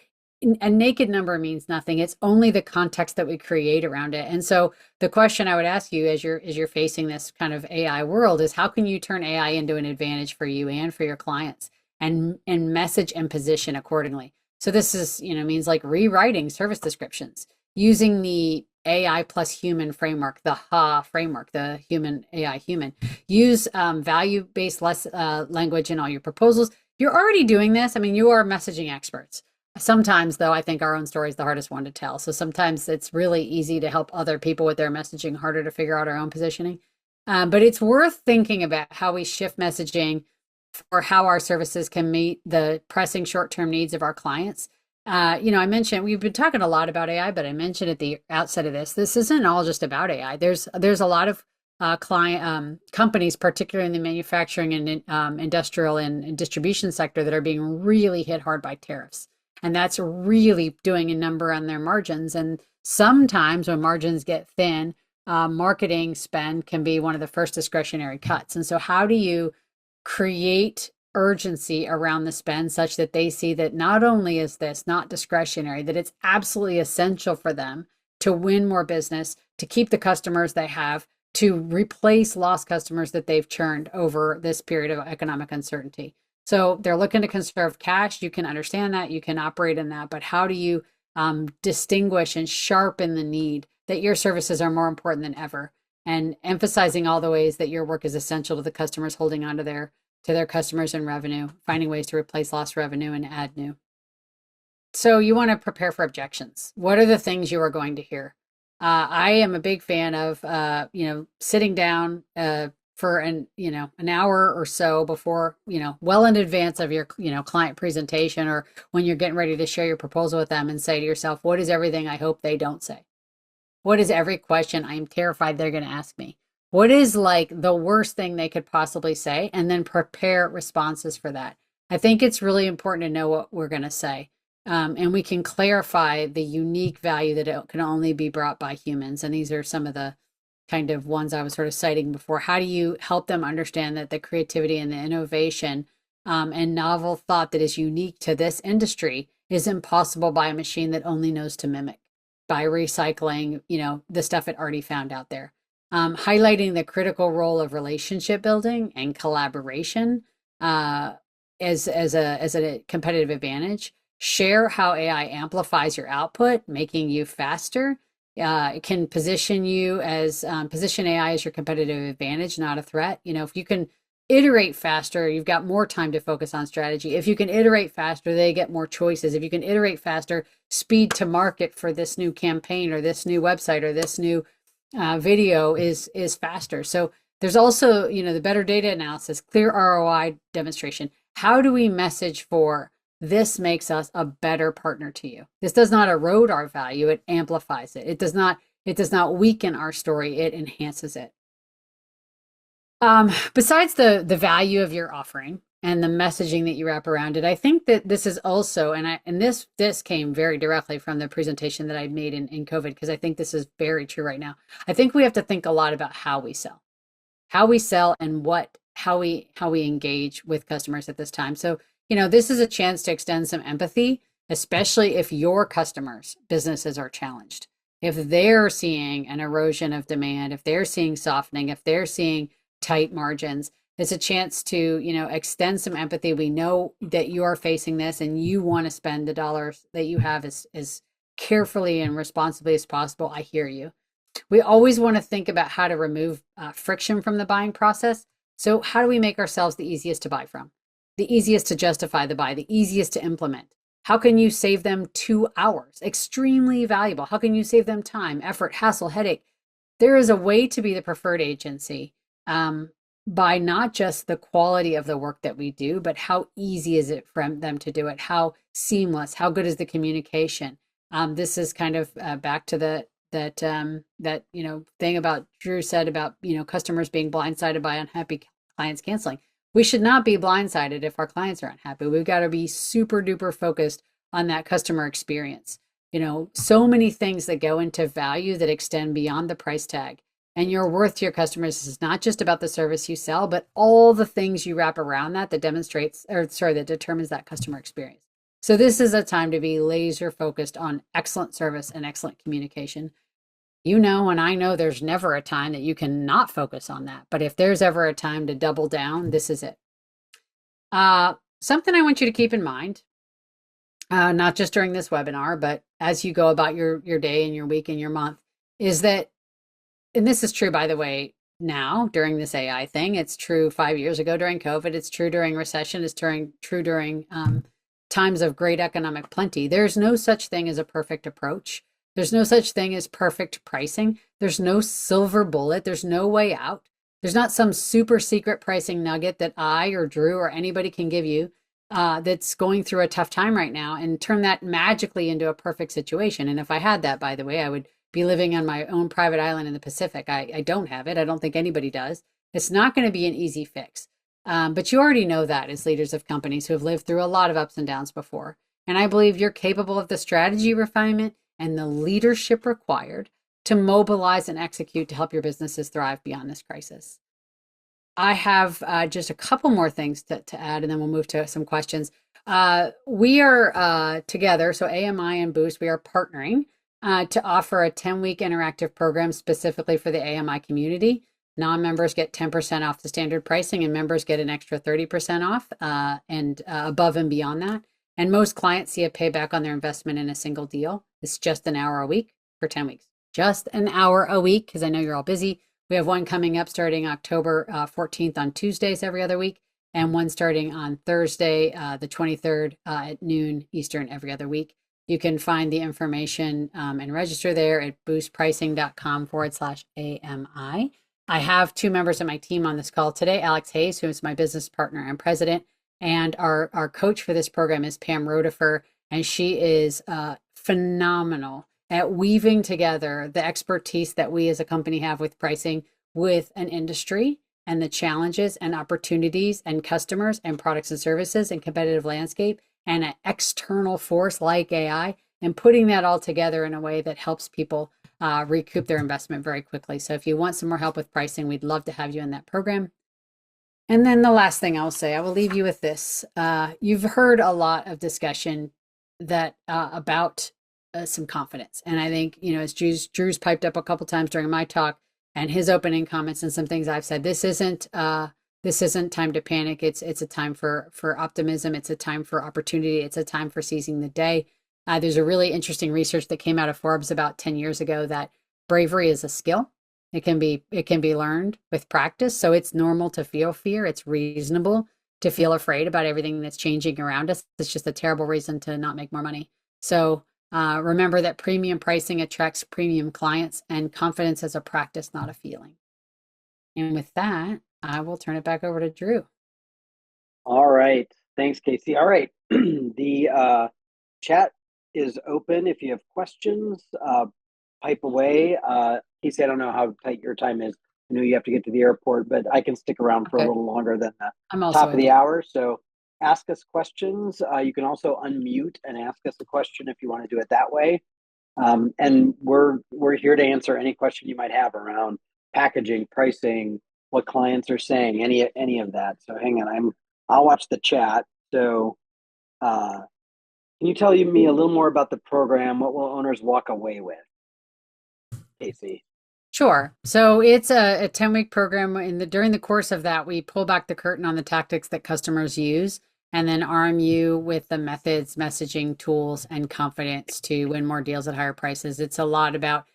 a naked number means nothing. It's only the context that we create around it. And so the question I would ask you as you're facing this kind of AI world is, how can you turn AI into an advantage for you and for your clients, and message and position accordingly? So this is, means like rewriting service descriptions using the AI plus human framework, the HA framework, the human AI human. Use value-based language in all your proposals. You're already doing this. I mean, you are messaging experts. Sometimes, though, I think our own story is the hardest one to tell. So sometimes it's really easy to help other people with their messaging, harder to figure out our own positioning. But it's worth thinking about how we shift messaging for how our services can meet the pressing short-term needs of our clients. I mentioned we've been talking a lot about AI, but I mentioned at the outset of this isn't all just about AI. There's a lot of client companies, particularly in the manufacturing and industrial and distribution sector, that are being really hit hard by tariffs. And that's really doing a number on their margins. And sometimes when margins get thin, marketing spend can be one of the first discretionary cuts. And so how do you create urgency around the spend such that they see that not only is this not discretionary, that it's absolutely essential for them to win more business, to keep the customers they have, to replace lost customers that they've churned over this period of economic uncertainty. So they're looking to conserve cash. You can understand that, you can operate in that, but how do you distinguish and sharpen the need that your services are more important than ever, and emphasizing all the ways that your work is essential to the customers, holding on to their customers and revenue, finding ways to replace lost revenue and add new. So you want to prepare for objections. What are the things you are going to hear? I am a big fan of sitting down for an hour or so before, well in advance of your client presentation, or when you're getting ready to share your proposal with them, and say to yourself, what is everything I hope they don't say? What is every question I'm terrified they're going to ask me? What is like the worst thing they could possibly say? And then prepare responses for that. I think it's really important to know what we're going to say. And we can clarify the unique value that it can only be brought by humans. And these are some of the kind of ones I was sort of citing before. How do you help them understand that the creativity and the innovation and novel thought that is unique to this industry is impossible by a machine that only knows to mimic, by recycling, the stuff it already found out there. Highlighting the critical role of relationship building and collaboration as a competitive advantage. Share how AI amplifies your output, making you faster. It can position AI as your competitive advantage, not a threat. If you can iterate faster, you've got more time to focus on strategy. If you can iterate faster, they get more choices. If you can iterate faster, speed to market for this new campaign or this new website or this new video is faster. So there's also, the better data analysis, clear ROI demonstration. How do we message for this makes us a better partner to you? This does not erode our value, it amplifies it. It does not weaken our story, it enhances it. Besides the value of your offering and the messaging that you wrap around it, I think that this is also, and this came very directly from the presentation that I made in COVID, because I think this is very true right now. I think we have to think a lot about how we sell and how we engage with customers at this time. So, this is a chance to extend some empathy, especially if your customers' businesses are challenged. If they're seeing an erosion of demand, if they're seeing softening, if they're seeing tight margins, it's a chance to, extend some empathy. We know that you are facing this and you want to spend the dollars that you have as carefully and responsibly as possible. I hear you. We always want to think about how to remove friction from the buying process. So, how do we make ourselves the easiest to buy from, the easiest to justify the buy, the easiest to implement? How can you save them 2 hours? Extremely valuable. How can you save them time, effort, hassle, headache? There is a way to be the preferred agency by not just the quality of the work that we do, but how easy is it for them to do it? How seamless? How good is the communication? This is kind of back to that thing about Drew said about customers being blindsided by unhappy clients canceling. We should not be blindsided if our clients are unhappy. We've got to be super duper focused on that customer experience. So many things that go into value that extend beyond the price tag. And your worth to your customers is not just about the service you sell, but all the things you wrap around that that determines that customer experience. So this is a time to be laser focused on excellent service and excellent communication. And I know there's never a time that you cannot focus on that. But if there's ever a time to double down, this is it. Something I want you to keep in mind, not just during this webinar, but as you go about your day and your week and your month, is that, and this is true, by the way, now during this AI thing, it's true 5 years ago during COVID, it's true during recession, it's true during times of great economic plenty. There's no such thing as a perfect approach. There's no such thing as perfect pricing. There's no silver bullet. There's no way out. There's not some super secret pricing nugget that I or Drew or anybody can give you that's going through a tough time right now and turn that magically into a perfect situation. And if I had that, by the way, I would be living on my own private island in the Pacific. I don't have it. I don't think anybody does. It's not going to be an easy fix. But you already know that as leaders of companies who have lived through a lot of ups and downs before. And I believe you're capable of the strategy refinement and the leadership required to mobilize and execute to help your businesses thrive beyond this crisis. I have just a couple more things to add, and then we'll move to some questions. We are together, so AMI and Boost, we are partnering to offer a 10-week interactive program specifically for the AMI community. Non-members get 10% off the standard pricing, and members get an extra 30% off and above and beyond that. And most clients see a payback on their investment in a single deal. It's just an hour a week for 10 weeks. Just an hour a week, because I know you're all busy. We have one coming up starting October 14th on Tuesdays every other week, and one starting on Thursday, the 23rd at noon Eastern every other week. You can find the information and register there at boostpricing.com/AMI. I have two members of my team on this call today, Alex Hayes, who is my business partner and president, and our coach for this program is Pam Rotifer, and she is phenomenal at weaving together the expertise that we as a company have with pricing with an industry and the challenges and opportunities and customers and products and services and competitive landscape and an external force like AI, and putting that all together in a way that helps people recoup their investment very quickly. So if you want some more help with pricing, we'd love to have you in that program. And then the last thing I'll say, I will leave you with this. You've heard a lot of discussion that about some confidence. And I think, as Drew's piped up a couple times during my talk and his opening comments and some things I've said, this isn't time to panic. It's a time for optimism. It's a time for opportunity. It's a time for seizing the day. There's a really interesting research that came out of Forbes about 10 years ago that bravery is a skill. It can be learned with practice. So it's normal to feel fear. It's reasonable to feel afraid about everything that's changing around us. It's just a terrible reason to not make more money. So remember that premium pricing attracts premium clients, and confidence is a practice, not a feeling. And with that, I will turn it back over to Drew. All right. Thanks, Casey. All right. The chat is open. If you have questions, pipe away. Casey, I don't know how tight your time is. I know you have to get to the airport, but I can stick around for a little longer than the top of the hour. So ask us questions. You can also unmute and ask us a question if you want to do it that way. And we're here to answer any question you might have around packaging, pricing, what clients are saying, any of that. So hang on, I'll watch the chat. So can you tell me a little more about the program? What will owners walk away with, Casey? Sure. So it's a 10-week program. During the course of that, we pull back the curtain on the tactics that customers use and then arm you with the methods, messaging tools, and confidence to win more deals at higher prices. It's a lot about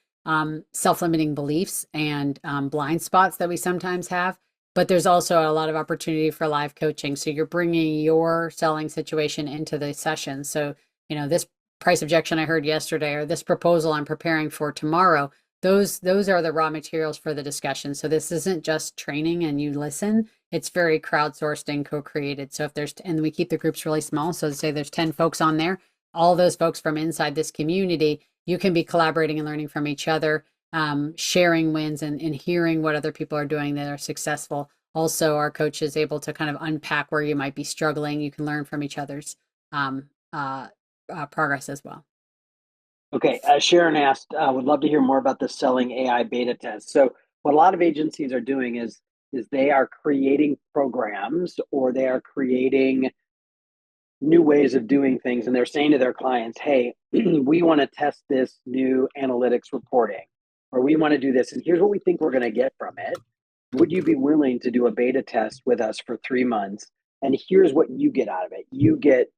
self-limiting beliefs and blind spots that we sometimes have, but there's also a lot of opportunity for live coaching. So you're bringing your selling situation into the session. So, this price objection I heard yesterday, or this proposal I'm preparing for tomorrow, those are the raw materials for the discussion. So this isn't just training and you listen. It's very crowdsourced and co-created. So and we keep the groups really small. So say there's 10 folks on there, all those folks from inside this community, you can be collaborating and learning from each other, sharing wins and hearing what other people are doing that are successful. Also, our coach is able to kind of unpack where you might be struggling. You can learn from each other's progress as well. Okay, Sharon asked, would love to hear more about the selling AI beta test. So what a lot of agencies are doing is they are creating programs or they are creating new ways of doing things, and they're saying to their clients, "Hey, we want to test this new analytics reporting, or we want to do this, and here's what we think we're going to get from it. Would you be willing to do a beta test with us for 3 months? And here's what you get out of it. You get,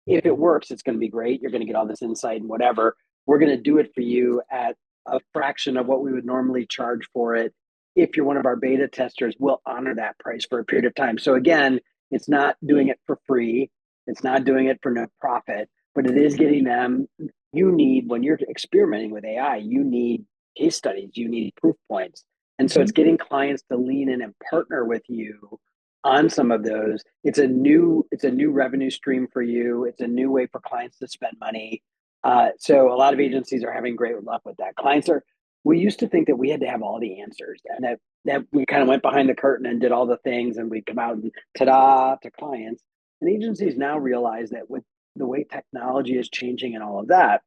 if it works, it's going to be great. You're going to get all this insight and whatever. We're going to do it for you at a fraction of what we would normally charge for it. If you're one of our beta testers, we'll honor that price for a period of time." So again, it's not doing it for free. It's not doing it for no profit, but it is getting them. You need, when you're experimenting with AI, you need case studies, you need proof points. And so it's getting clients to lean in and partner with you on some of those. It's a new revenue stream for you. It's a new way for clients to spend money. So a lot of agencies are having great luck with that. We used to think that we had to have all the answers, and that we kind of went behind the curtain and did all the things, and we'd come out and ta-da to clients. And agencies now realize that with the way technology is changing and all of that,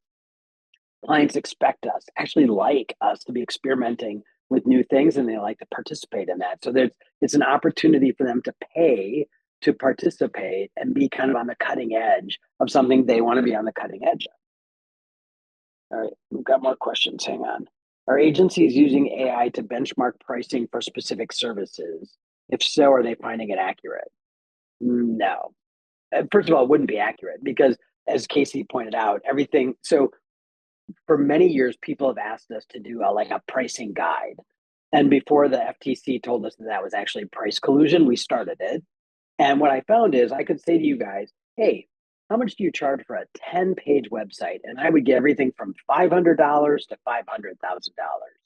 clients expect us, actually like us to be experimenting with new things, and they like to participate in that. So it's an opportunity for them to pay to participate and be kind of on the cutting edge of something they want to be on the cutting edge of. All right, we've got more questions. Hang on. Are agencies using AI to benchmark pricing for specific services? If so, are they finding it accurate? No. First of all, it wouldn't be accurate because, as Casey pointed out, everything. So for many years, people have asked us to do like a pricing guide. And before the FTC told us that that was actually price collusion, we started it. And what I found is I could say to you guys, "Hey, how much do you charge for a 10-page website?" And I would get everything from $500 to $500,000.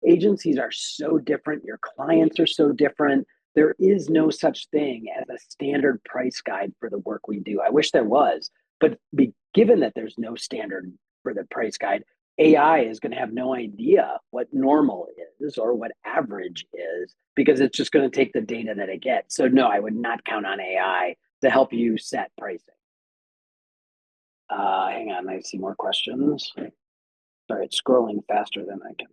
Agencies are so different. Your clients are so different. There is no such thing as a standard price guide for the work we do. I wish there was, but given that there's no standard for the price guide, AI is going to have no idea what normal is or what average is because it's just going to take the data that it gets. So no, I would not count on AI to help you set pricing. Hang on, I see more questions. Sorry, it's scrolling faster than I can.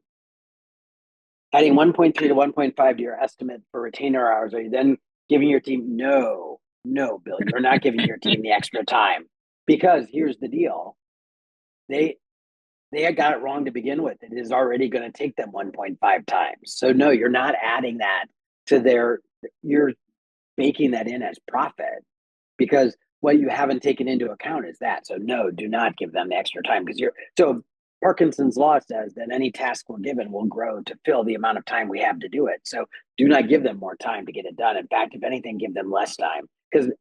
Adding 1.3 to 1.5 to your estimate for retainer hours, are you then giving your team? No, Bill, you're not giving your team the extra time because here's the deal. They had got it wrong to begin with. It is already going to take them 1.5 times. So no, you're not adding that to you're baking that in as profit because what you haven't taken into account is that. So no, do not give them the extra time because Parkinson's law says that any task we're given will grow to fill the amount of time we have to do it. So do not give them more time to get it done. In fact, if anything, give them less time because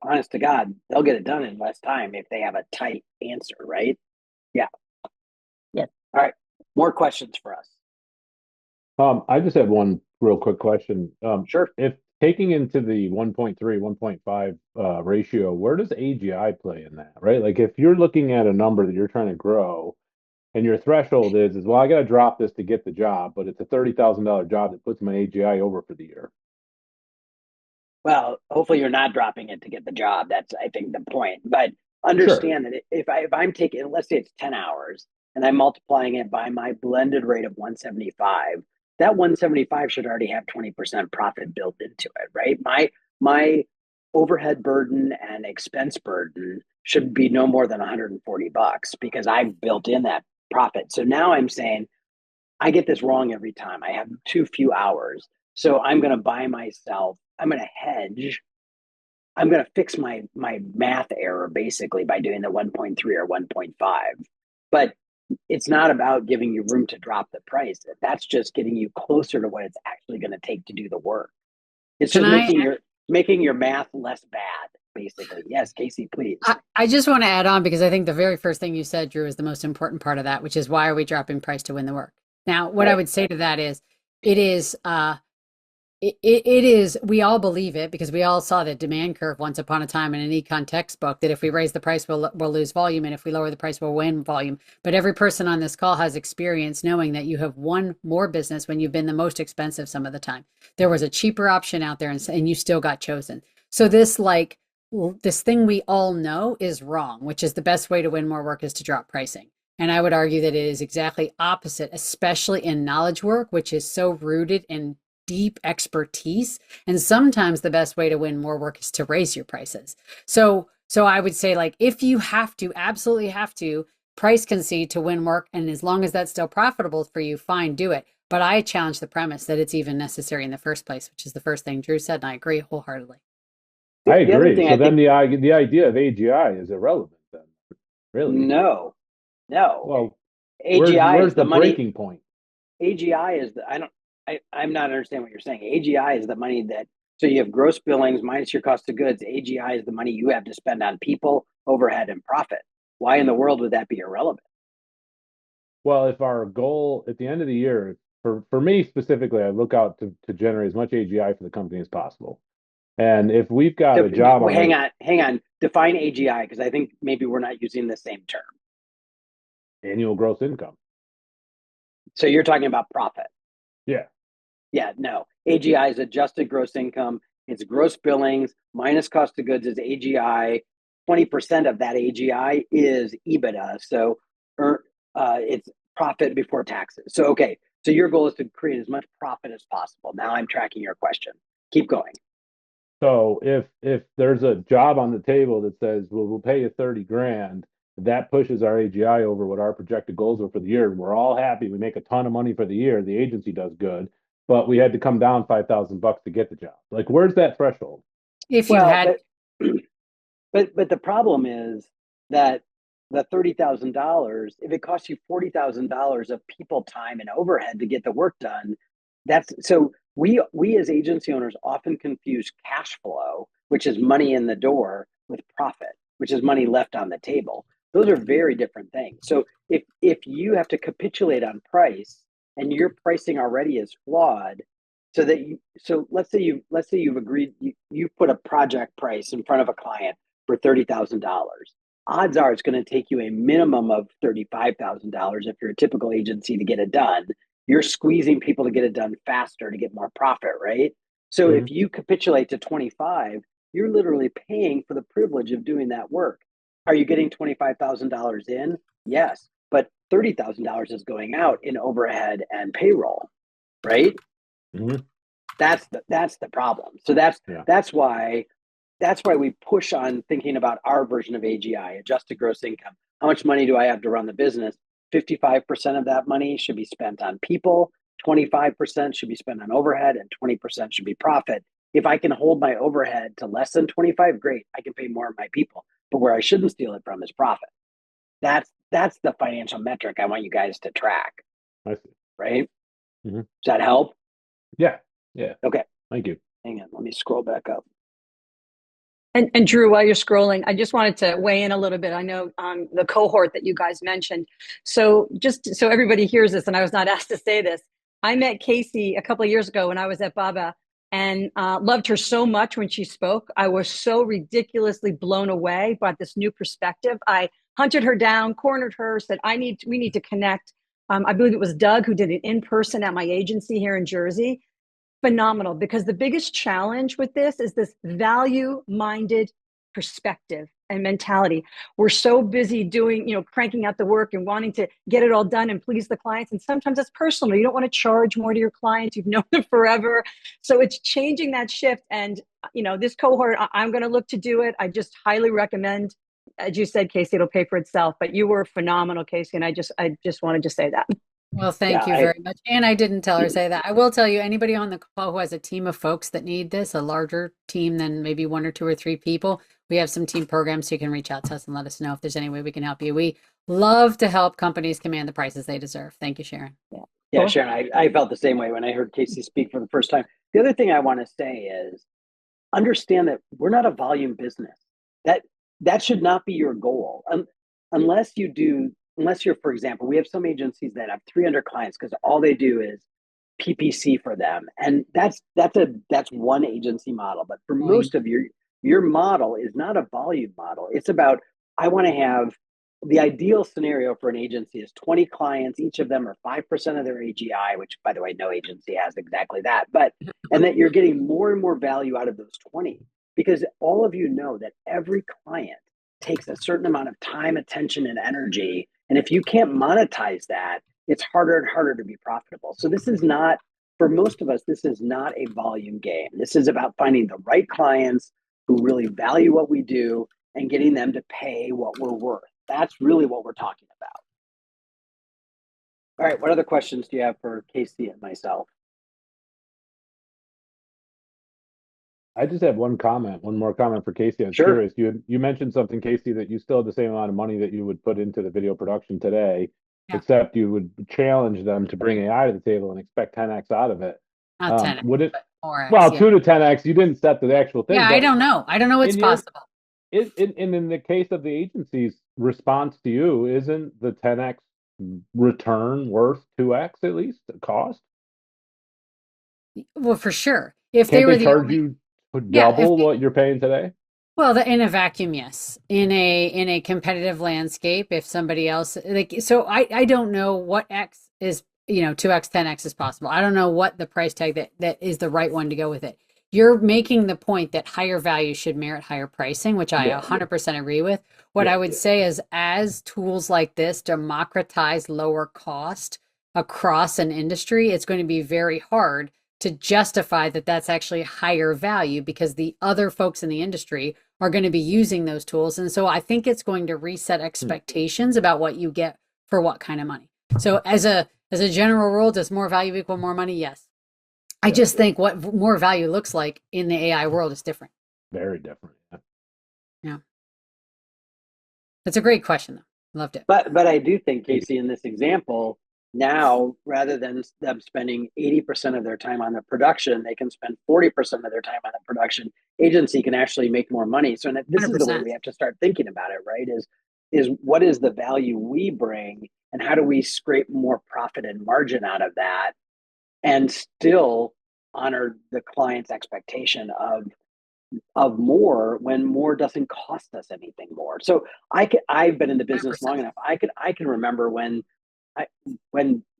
honest to God, they'll get it done in less time if they have a tight answer, right? Yeah. Yeah. All right. More questions for us. I just have one real quick question. Sure. If taking into the 1.3, 1.5 ratio, where does AGI play in that, right? Like if you're looking at a number that you're trying to grow and your threshold is well, I got to drop this to get the job, but it's a $30,000 job that puts my AGI over for the year. Well, hopefully you're not dropping it to get the job. That's, I think, the point. But understand that if I'm taking, let's say it's 10 hours and I'm multiplying it by my blended rate of 175, that 175 should already have 20% profit built into it, right? My overhead burden and expense burden should be no more than $140 because I've built in that profit. So now I'm saying I get this wrong every time. I have too few hours. So I'm going to buy myself, I'm going to hedge. I'm going to fix my math error basically by doing the 1.3 or 1.5. But it's not about giving you room to drop the price. That's just getting you closer to what it's actually going to take to do the work. It's Can just I making your math less bad, basically. Yes, Casey, please. I just want to add on because I think the very first thing you said, Drew, is the most important part of that, which is why are we dropping price to win the work? Now, what I Right. would say to that is it is it is we all believe it because we all saw the demand curve once upon a time in an econ textbook that if we raise the price we'll lose volume and if we lower the price we'll win volume. But every person on this call has experience knowing that you have won more business when you've been the most expensive some of the time. There was a cheaper option out there and you still got chosen. So this thing we all know is wrong, which is the best way to win more work is to drop pricing. And I would argue that it is exactly opposite, especially in knowledge work, which is so rooted in deep expertise. And sometimes the best way to win more work is to raise your prices. So I would say, like, if you have to, absolutely have to price concede to win work, and as long as that's still profitable for you, fine, do it. But I challenge the premise that it's even necessary in the first place, which is the first thing Drew said, and I agree wholeheartedly. I The other agree. thing So I then think, the idea of AGI is irrelevant then, really. no, no. Well, AGI is where's the the money. breaking point? AGI is the, I don't, I'm not understanding what you're saying. AGI is the money that, so you have gross billings minus your cost of goods. AGI is the money you have to spend on people, overhead, and profit. Why in the world would that be irrelevant? Well, if our goal at the end of the year, for me specifically, I look out to generate as much AGI for the company as possible. And if we've got a job on Hang on. Define AGI because I think maybe we're not using the same term. the annual gross income. So you're talking about profit. Yeah. Yeah, no. AGI is adjusted gross income. It's gross billings minus cost of goods is AGI. 20% of that AGI is EBITDA. So it's profit before taxes. So, okay. So your goal is to create as much profit as possible. Now I'm tracking your question. Keep going. So if there's a job on the table that says, well, we'll pay you 30 grand, that pushes our AGI over what our projected goals were for the year. We're all happy. We make a ton of money for the year. The agency does good, but we had to come down $5,000 to get the job. Like, where's that threshold? If you Well, had but the problem is that the $30,000, if it costs you $40,000 of people time and overhead to get the work done, that's so we as agency owners often confuse cash flow, which is money in the door, with profit, which is money left on the table. Those are very different things. So if you have to capitulate on price and your pricing already is flawed, so let's say you've agreed you put a project price in front of a client for $30,000. Odds are it's going to take you a minimum of $35,000 if you're a typical agency to get it done. You're squeezing people to get it done faster to get more profit, right? So Mm-hmm. if you capitulate to 25, you're literally paying for the privilege of doing that work. Are you getting $25,000 in? Yes, but $30,000 is going out in overhead and payroll, right? Mm-hmm. That's the problem. So Yeah. that's why we push on thinking about our version of AGI, adjusted gross income. How much money do I have to run the business? 55% of that money should be spent on people, 25% should be spent on overhead, and 20% should be profit. If I can hold my overhead to less than 25, great, I can pay more of my people. But where I shouldn't steal it from is profit. That's the financial metric I want you guys to track, I see. right? Mm-hmm. Does that help? Yeah. Yeah. Okay. Thank you. Hang on, let me scroll back up. And Drew, while you're scrolling, I just wanted to weigh in a little bit. I know the cohort that you guys mentioned. So just so everybody hears this, and I was not asked to say this, I met Casey a couple of years ago when I was at Baba and loved her so much when she spoke. I was so ridiculously blown away by this new perspective. I hunted her down, cornered her, said, we need to connect. I believe it was Doug who did it in person at my agency here in Jersey. Phenomenal, because the biggest challenge with this is this value-minded perspective. and mentality. We're so busy doing, cranking out the work and wanting to get it all done and please the clients. And sometimes it's personal. You don't want to charge more to your clients. You've known them forever. So it's changing that shift. And, this cohort, I'm going to look to do it. I just highly recommend. As you said, Casey, it'll pay for itself. But you were phenomenal, Casey, and I just wanted to say that. Well, thank you very much. And I didn't tell her to say that. I will tell you, anybody on the call who has a team of folks that need this, a larger team than maybe 1 or 2 or 3 people, we have some team programs, so you can reach out to us and let us know if there's any way we can help you. We love to help companies command the prices they deserve. Thank you, Sharon. Yeah, Sharon, I felt the same way when I heard Casey speak for the first time. The other thing I want to say is understand that we're not a volume business. That should not be your goal. Unless you're, for example, we have some agencies that have 300 clients because all they do is PPC for them. And that's one agency model. But for most of your model is not a volume model. It's about, I want to have the ideal scenario for an agency is 20 clients, each of them are 5% of their AGI, which by the way, no agency has exactly that, and that you're getting more and more value out of those 20, because all of you know that every client takes a certain amount of time, attention, and energy. And if you can't monetize that, it's harder and harder to be profitable. So this is not, for most of us, this is not a volume game. This is about finding the right clients who really value what we do and getting them to pay what we're worth. That's really what we're talking about. All right, what other questions do you have for Casey and myself? I just have one more comment for Casey. I'm Sure. curious. You mentioned something, Casey, that you still have the same amount of money that you would put into the video production today, except you would challenge them to bring AI to the table and expect 10x out of it. Not 10x, would it? but 4x. Well, 2 to 10x. You didn't set the actual thing. Yeah, I don't know. I don't know what's possible. In the case of the agency's response to you, isn't the 10x return worth 2x at least cost? Well, for sure. If Can't they charge you double what you're paying today? Well, in a vacuum, yes. In a competitive landscape, if somebody else so I don't know what X is, 2x, 10x is possible. I don't know what the price tag that is the right one to go with it. You're making the point that higher value should merit higher pricing, which I 100% agree with. What I would say is, as tools like this democratize lower cost across an industry, it's going to be very hard to justify that that's actually higher value, because the other folks in the industry are going to be using those tools. And so I think it's going to reset expectations about what you get for what kind of money. So as a general rule, does more value equal more money? Yes. I just think what more value looks like in the AI world is different. Very different. Yeah. That's a great question, though. Loved it. But I do think, Casey, in this example, now rather than them spending 80% of their time on the production, they can spend 40% of their time on the production. Agency can actually make more money. So this 100%. Is the way we have to start thinking about it, right? Is what is the value we bring, and how do we scrape more profit and margin out of that, and still honor the client's expectation of more when more doesn't cost us anything more. So I've been in the business 100%. Long enough. I can remember when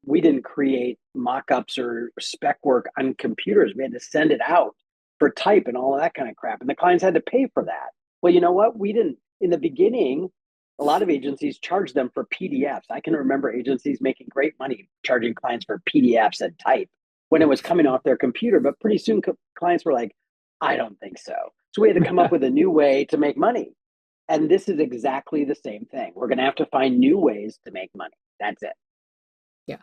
we didn't create mock-ups or spec work on computers. We had to send it out for type and all of that kind of crap, and the clients had to pay for that. Well, you know what? We didn't, in the beginning, a lot of agencies charged them for PDFs. I can remember agencies making great money charging clients for PDFs and type when it was coming off their computer. But pretty soon clients were like, I don't think so. So we had to come up with a new way to make money. And this is exactly the same thing. We're going to have to find new ways to make money. That's it. Yeah.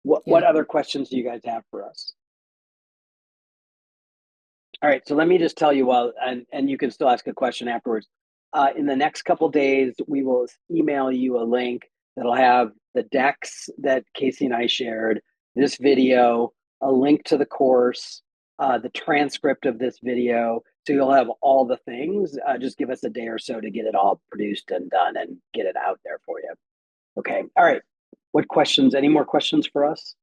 What other questions do you guys have for us? All right. So let me just tell you, and you can still ask a question afterwards. In the next couple days, we will email you a link that'll have the decks that Casey and I shared, this video, a link to the course, the transcript of this video. So you'll have all the things. Just give us a day or so to get it all produced and done and get it out there for you. Okay. All right. What questions? Any more questions for us?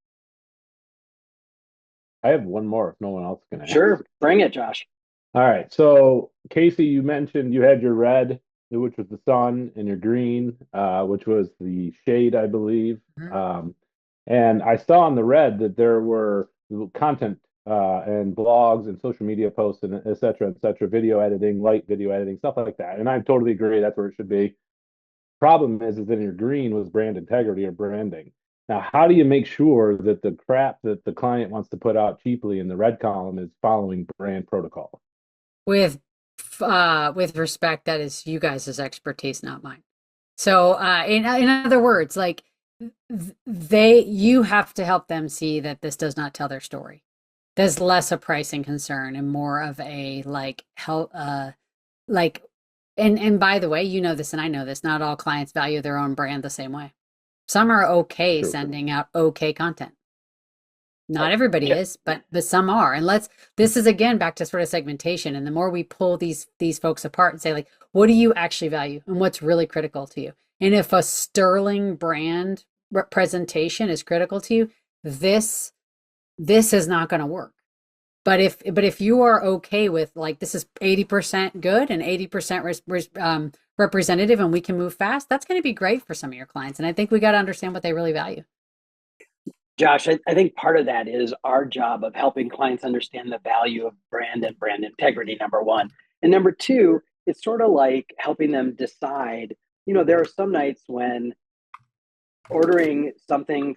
I have one more if no one else can ask. Sure. Bring it, Josh. All right. So, Casey, you mentioned you had your red, which was the sun, and your green, which was the shade, I believe. Mm-hmm. And I saw on the red that there were content and blogs and social media posts and et cetera, video editing, light video editing, stuff like that. And I totally agree that's where it should be. Problem is that in your green was brand integrity or branding. Now, how do you make sure that the crap that the client wants to put out cheaply in the red column is following brand protocol? With respect, that is you guys' expertise, not mine. So, in other words, like you have to help them see that this does not tell their story. There's less a pricing concern and more of a like help, like, and by the way, you know this and I know this. Not all clients value their own brand the same way. Some are okay True. sending out okay content. Not Right. everybody Yeah. is, but some are. And this is again back to sort of segmentation. And the more we pull these folks apart and say, like, what do you actually value and what's really critical to you? And if a sterling brand representation is critical to you, this is not going to work. But if you are okay with like this is 80% good and 80% representative and we can move fast, that's going to be great for some of your clients. And I think we got to understand what they really value. Josh, I think part of that is our job of helping clients understand the value of brand and brand integrity, number one. And number two, it's sort of like helping them decide, there are some nights when ordering something,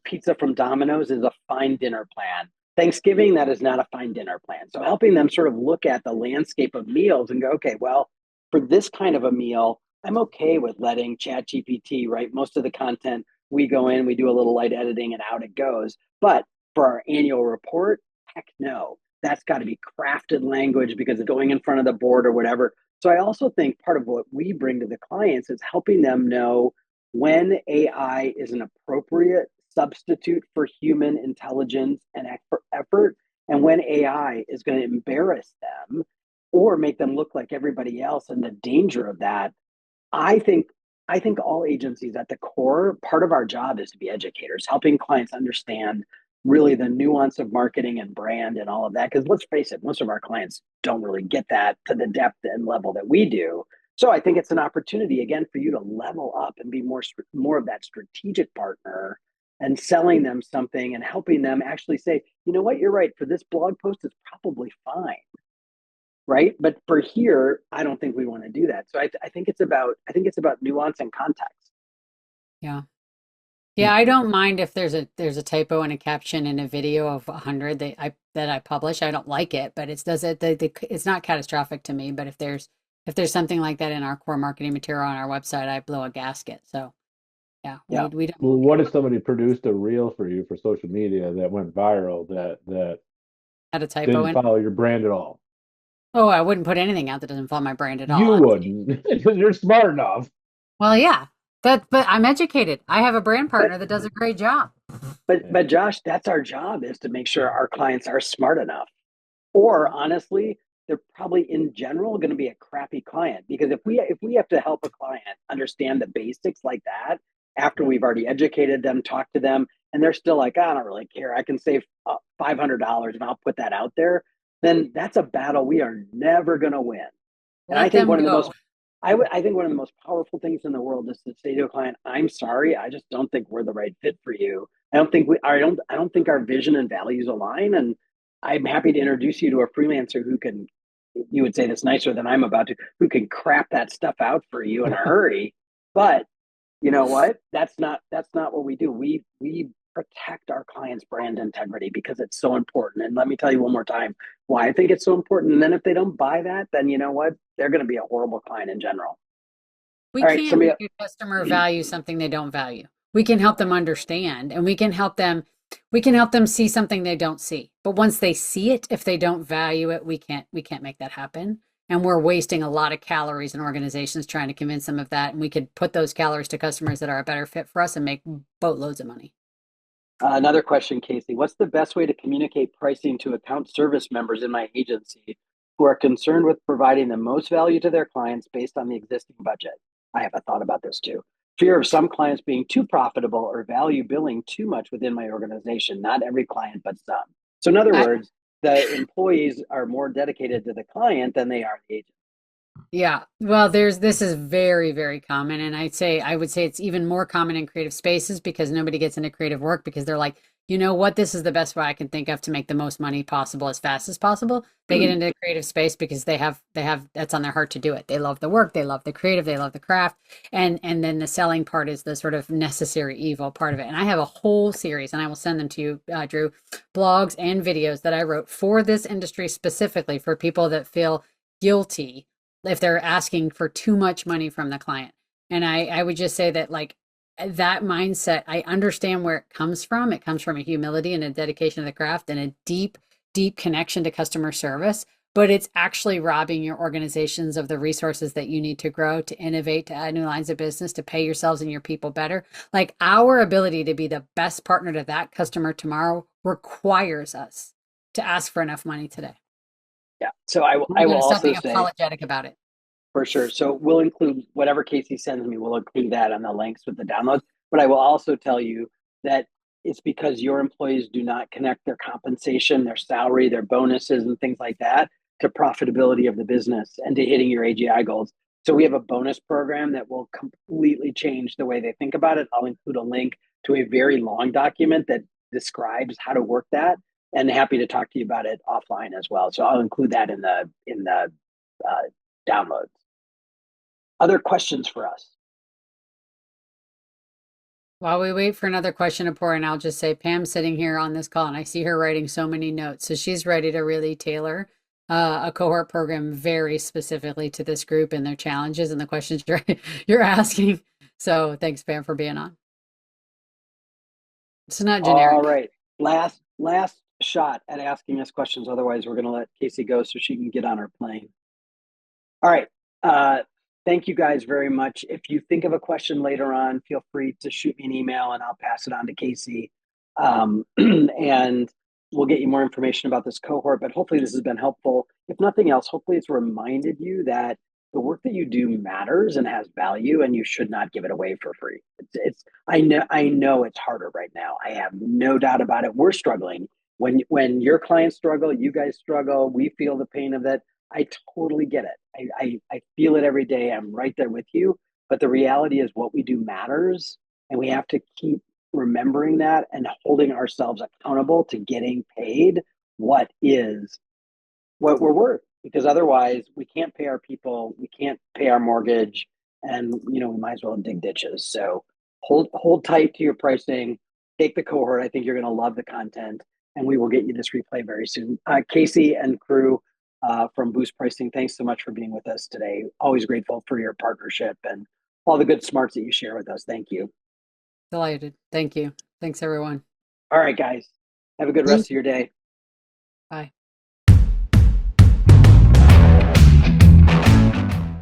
pizza from Domino's is a fine dinner plan. Thanksgiving, that is not a fine dinner plan. So helping them sort of look at the landscape of meals and go, okay, well, for this kind of a meal, I'm okay with letting ChatGPT write most of the content. We go in, we do a little light editing, and out it goes. But for our annual report, heck no. That's got to be crafted language because it's going in front of the board or whatever. So I also think part of what we bring to the clients is helping them know when AI is an appropriate substitute for human intelligence and effort, and when AI is going to embarrass them or make them look like everybody else, and the danger of that. I think all agencies at the core, part of our job is to be educators, helping clients understand really the nuance of marketing and brand and all of that. Because let's face it, most of our clients don't really get that to the depth and level that we do. So I think it's an opportunity again for you to level up and be more of that strategic partner and selling them something and helping them actually say, you know what, you're right. For this blog post, it's probably fine, right? But for here, I don't think we want to do that. So I think it's about nuance and context. Yeah. Yeah, I don't mind if there's a typo in a caption in a video of 100 that I publish. I don't like it, but it's not catastrophic to me. But if there's something like that in our core marketing material on our website, I blow a gasket. So yeah, Yeah. we don't. Well, what if somebody produced a reel for you for social media that went viral that Had a typo didn't in. follow your brand at all? Oh, I wouldn't put anything out that doesn't follow my brand at You all. wouldn't because you're smart enough. Well, yeah, but I'm educated. I have a brand partner that does a great job. But Josh, that's our job, is to make sure our clients are smart enough. Or honestly, they're probably in general going to be a crappy client, because if we have to help a client understand the basics like that after we've already educated them, talked to them, and they're still like, I don't really care, I can save $500 and I'll put that out there, then that's a battle we are never going to win. And Let I think them go. I think one of the most powerful things in the world is to say to a client, I'm sorry, I just don't think we're the right fit for you. I don't think our vision and values align. And I'm happy to introduce you to a freelancer who can, you would say this nicer than I'm about to, who can crap that stuff out for you in a hurry. But you know what? That's not what we do. We protect our clients' brand integrity because it's so important. And let me tell you one more time why I think it's so important. And then if they don't buy that, then you know what? They're going to be a horrible client in general. We All right, can't somebody. make a customer value something they don't value. We can help them understand and we can help them see something they don't see. But once they see it, if they don't value it, we can't make that happen. And we're wasting a lot of calories in organizations trying to convince them of that. And we could put those calories to customers that are a better fit for us and make boatloads of money. Another question, Casey. What's the best way to communicate pricing to account service members in my agency who are concerned with providing the most value to their clients based on the existing budget? I have a thought about this too. Fear of some clients being too profitable or value billing too much within my organization. Not every client, but some. So in other words, the employees are more dedicated to the client than they are the agent. Yeah. Well, this is very, very common. And I would say it's even more common in creative spaces because nobody gets into creative work because they're like, you know what, this is the best way I can think of to make the most money possible as fast as possible. They get into the creative space because they have that's on their heart to do it. They love the work, they love the creative, they love the craft, and then the selling part is the sort of necessary evil part of it. And I have a whole series, and I will send them to you, Drew, blogs and videos that I wrote for this industry specifically for people that feel guilty if they're asking for too much money from the client. And I would just say that, like, that mindset, I understand where it comes from. It comes from a humility and a dedication to the craft and a deep, deep connection to customer service. But it's actually robbing your organizations of the resources that you need to grow, to innovate, to add new lines of business, to pay yourselves and your people better. Like, our ability to be the best partner to that customer tomorrow requires us to ask for enough money today. Yeah. So I will also say, apologetic about it. For sure. So we'll include whatever Casey sends me, we'll include that on the links with the downloads. But I will also tell you that it's because your employees do not connect their compensation, their salary, their bonuses, and things like that to profitability of the business and to hitting your AGI goals. So we have a bonus program that will completely change the way they think about it. I'll include a link to a very long document that describes how to work that, and happy to talk to you about it offline as well. So I'll include that in the downloads. Other questions for us? While we wait for another question to pour in, I'll just say Pam's sitting here on this call and I see her writing so many notes. So she's ready to really tailor a cohort program very specifically to this group and their challenges and the questions you're asking. So thanks, Pam, for being on. It's not generic. All right. Last shot at asking us questions. Otherwise, we're going to let Casey go so she can get on her plane. All right. Thank you guys very much. If you think of a question later on, feel free to shoot me an email and I'll pass it on to Casey. And we'll get you more information about this cohort, but hopefully this has been helpful. If nothing else, hopefully it's reminded you that the work that you do matters and has value, and you should not give it away for free. I know it's harder right now. I have no doubt about it. We're struggling. When your clients struggle, you guys struggle, we feel the pain of that. I totally get it. I feel it every day. I'm right there with you. But the reality is what we do matters. And we have to keep remembering that and holding ourselves accountable to getting paid what we're worth. Because otherwise we can't pay our people, we can't pay our mortgage, and we might as well dig ditches. So hold tight to your pricing, take the cohort. I think you're gonna love the content, and we will get you this replay very soon. Casey and crew, from Boost Pricing, thanks so much for being with us today. Always grateful for your partnership and all the good smarts that you share with us. Thank you. Delighted. Thank you. Thanks, everyone. All right, guys. Have a good rest of your day. Bye.